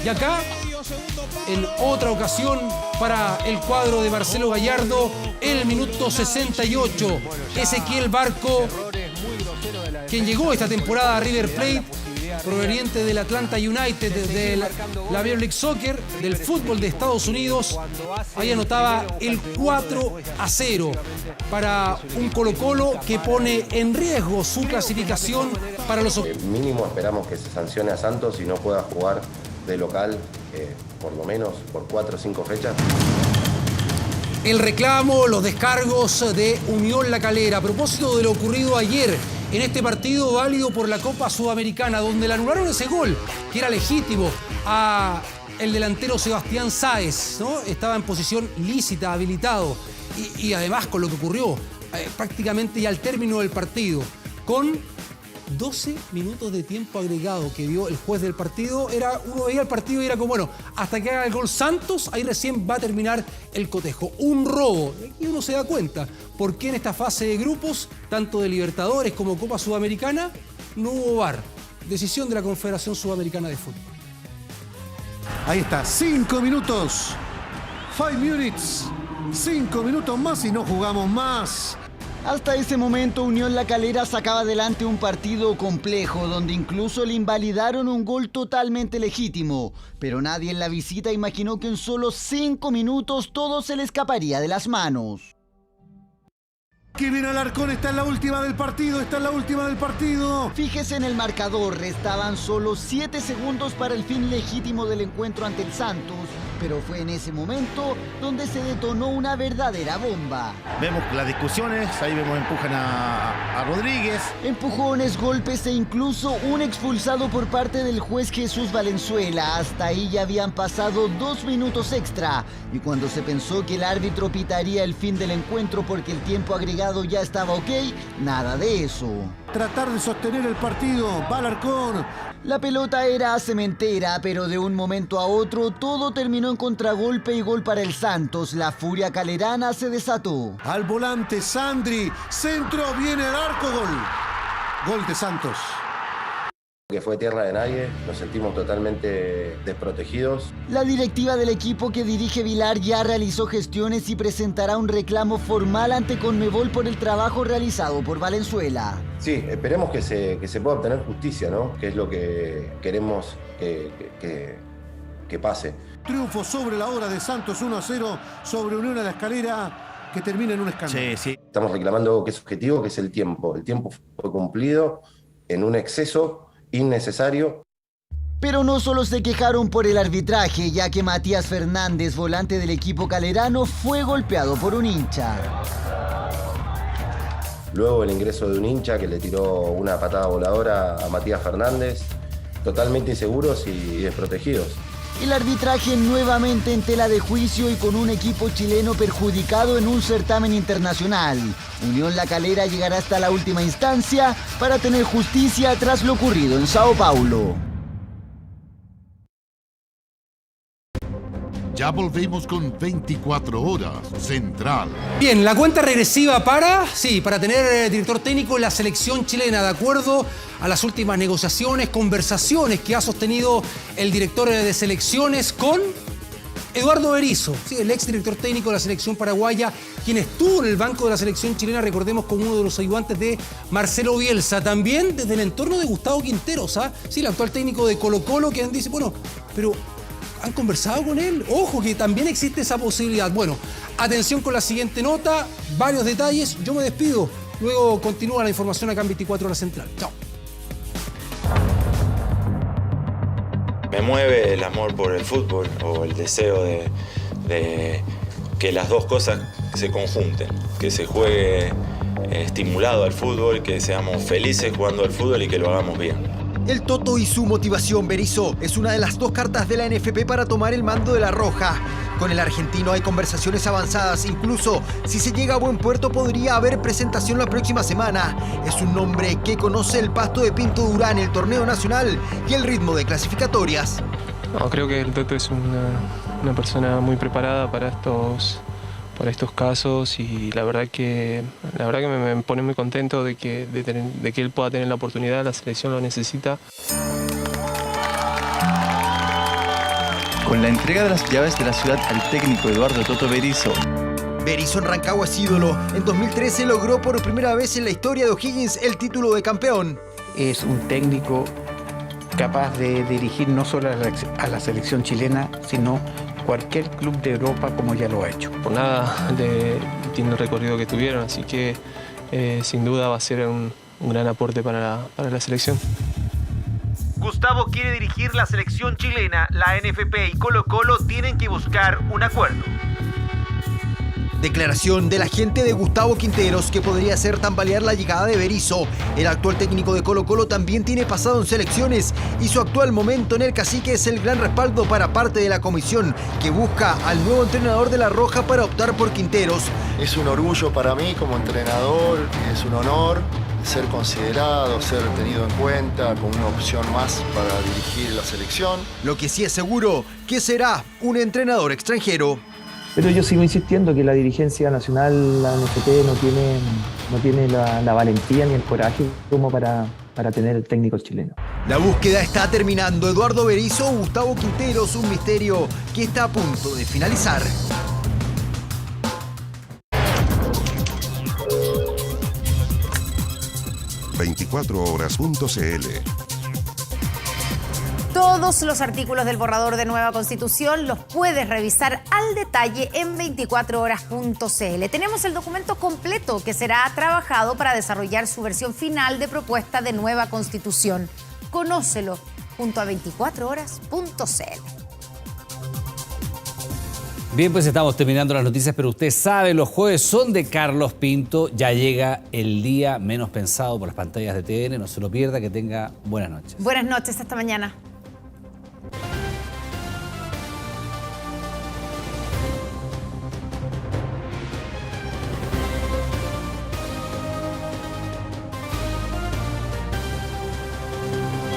Y acá, en otra ocasión para el cuadro de Marcelo Gallardo, el minuto 68, Ezequiel Barco, quien llegó esta temporada a River Plate, proveniente del Atlanta United, de la Major League Soccer, del fútbol de Estados Unidos, ahí anotaba el 4-0 para un Colo-Colo que pone en riesgo su clasificación para los... Mínimo esperamos que se sancione a Santos y no pueda jugar de local por lo menos por 4 o 5 fechas. El reclamo, los descargos de Unión La Calera. A propósito de lo ocurrido ayer en este partido válido por la Copa Sudamericana, donde le anularon ese gol, que era legítimo, a el delantero Sebastián Sáez, ¿no? Estaba en posición lícita, habilitado. Y además con lo que ocurrió prácticamente ya al término del partido, con 12 minutos de tiempo agregado que dio el juez del partido, uno veía el partido y era como, bueno, hasta que haga el gol Santos, ahí recién va a terminar el cotejo. Un robo. Y uno se da cuenta por qué en esta fase de grupos, tanto de Libertadores como Copa Sudamericana, no hubo VAR. Decisión de la Confederación Sudamericana de Fútbol. Ahí está, 5 minutos. 5 minutes. 5 minutos más y no jugamos más. Hasta ese momento Unión La Calera sacaba adelante un partido complejo donde incluso le invalidaron un gol totalmente legítimo, pero nadie en la visita imaginó que en solo 5 minutos todo se le escaparía de las manos. Kevin Alarcón está en la última del partido, Fíjese en el marcador, restaban solo 7 segundos para el fin legítimo del encuentro ante el Santos, pero fue en ese momento donde se detonó una verdadera bomba. Vemos las discusiones, ahí empujan a Rodríguez. Empujones, golpes e incluso un expulsado por parte del juez Jesús Valenzuela. Hasta ahí ya habían pasado 2 minutos extra, y cuando se pensó que el árbitro pitaría el fin del encuentro porque el tiempo agregado ya estaba ok, nada de eso. Tratar de sostener el partido, va Alarcón. La pelota era cementera, pero de un momento a otro todo terminó en contragolpe y gol para el Santos. La furia calerana se desató. Al volante Sandri, centro, viene el arco, gol de Santos. Que fue tierra de nadie, nos sentimos totalmente desprotegidos. La directiva del equipo que dirige Vilar ya realizó gestiones y presentará un reclamo formal ante Conmebol por el trabajo realizado por Valenzuela. Sí, esperemos que se pueda obtener justicia, ¿no? Que es lo que queremos que pase. Triunfo sobre la hora de Santos, 1-0 sobre Unión La Calera, que termina en un escándalo. Sí. Estamos reclamando algo que es objetivo, que es el tiempo. El tiempo fue cumplido en un exceso innecesario. Pero no solo se quejaron por el arbitraje, ya que Matías Fernández, volante del equipo calerano, fue golpeado por un hincha. Luego el ingreso de un hincha que le tiró una patada voladora a Matías Fernández, totalmente inseguros y desprotegidos. El arbitraje nuevamente en tela de juicio y con un equipo chileno perjudicado en un certamen internacional. Unión La Calera llegará hasta la última instancia para tener justicia tras lo ocurrido en Sao Paulo. Ya volvemos con 24 horas Central. Bien, la cuenta regresiva para tener director técnico en la selección chilena, de acuerdo a las últimas negociaciones, conversaciones que ha sostenido el director de selecciones con Eduardo Berizzo, el ex director técnico de la selección paraguaya, quien estuvo en el banco de la selección chilena, recordemos, como uno de los ayudantes de Marcelo Bielsa. También desde el entorno de Gustavo Quinteros, el actual técnico de Colo-Colo, que dice, bueno, pero ¿han conversado con él? Ojo, que también existe esa posibilidad. Bueno, atención con la siguiente nota, varios detalles. Yo me despido. Luego continúa la información acá en 24 Horas Central. Chao. me mueve el amor por el fútbol o el deseo de que las dos cosas se conjunten, que se juegue estimulado al fútbol, que seamos felices jugando al fútbol y que lo hagamos bien. El Toto y su motivación, Berizzo, es una de las 2 cartas de la NFP para tomar el mando de la Roja. Con el argentino hay conversaciones avanzadas, incluso si se llega a buen puerto podría haber presentación la próxima semana. Es un nombre que conoce el pasto de Pinto Durán, el torneo nacional y el ritmo de clasificatorias. No, creo que el Toto es una persona muy preparada para estos casos y la verdad que me pone muy contento de que él pueda tener la oportunidad, la selección lo necesita. Con la entrega de las llaves de la ciudad al técnico Eduardo Toto Berizzo. Berizzo en Rancagua es ídolo. En 2013 logró por primera vez en la historia de O'Higgins el título de campeón. Es un técnico capaz de dirigir no solo a la selección chilena, sino cualquier club de Europa como ya lo ha hecho. Por nada tiene el recorrido que tuvieron, así que sin duda va a ser un gran aporte para la selección. Gustavo quiere dirigir la selección chilena, la NFP y Colo-Colo tienen que buscar un acuerdo. Declaración del agente de Gustavo Quinteros que podría hacer tambalear la llegada de Berizzo. El actual técnico de Colo-Colo también tiene pasado en selecciones y su actual momento en el Cacique es el gran respaldo para parte de la comisión que busca al nuevo entrenador de la Roja para optar por Quinteros. Es un orgullo para mí como entrenador, es un honor ser considerado, ser tenido en cuenta como una opción más para dirigir la selección. Lo que sí es seguro, que será un entrenador extranjero. Pero yo sigo insistiendo que la dirigencia nacional, la NFP, no tiene la valentía ni el coraje como para tener el técnico chileno. La búsqueda está terminando. Eduardo Berizzo o Gustavo Quinteros, un misterio que está a punto de finalizar. ...24horas.cl. Todos los artículos del borrador de Nueva Constitución los puedes revisar al detalle en 24horas.cl. Tenemos el documento completo que será trabajado para desarrollar su versión final de propuesta de Nueva Constitución. Conócelo junto a 24horas.cl. Bien, pues estamos terminando las noticias, pero usted sabe, los jueves son de Carlos Pinto. Ya llega el día menos pensado por las pantallas de TN. No se lo pierda, que tenga buenas noches. Buenas noches, hasta mañana.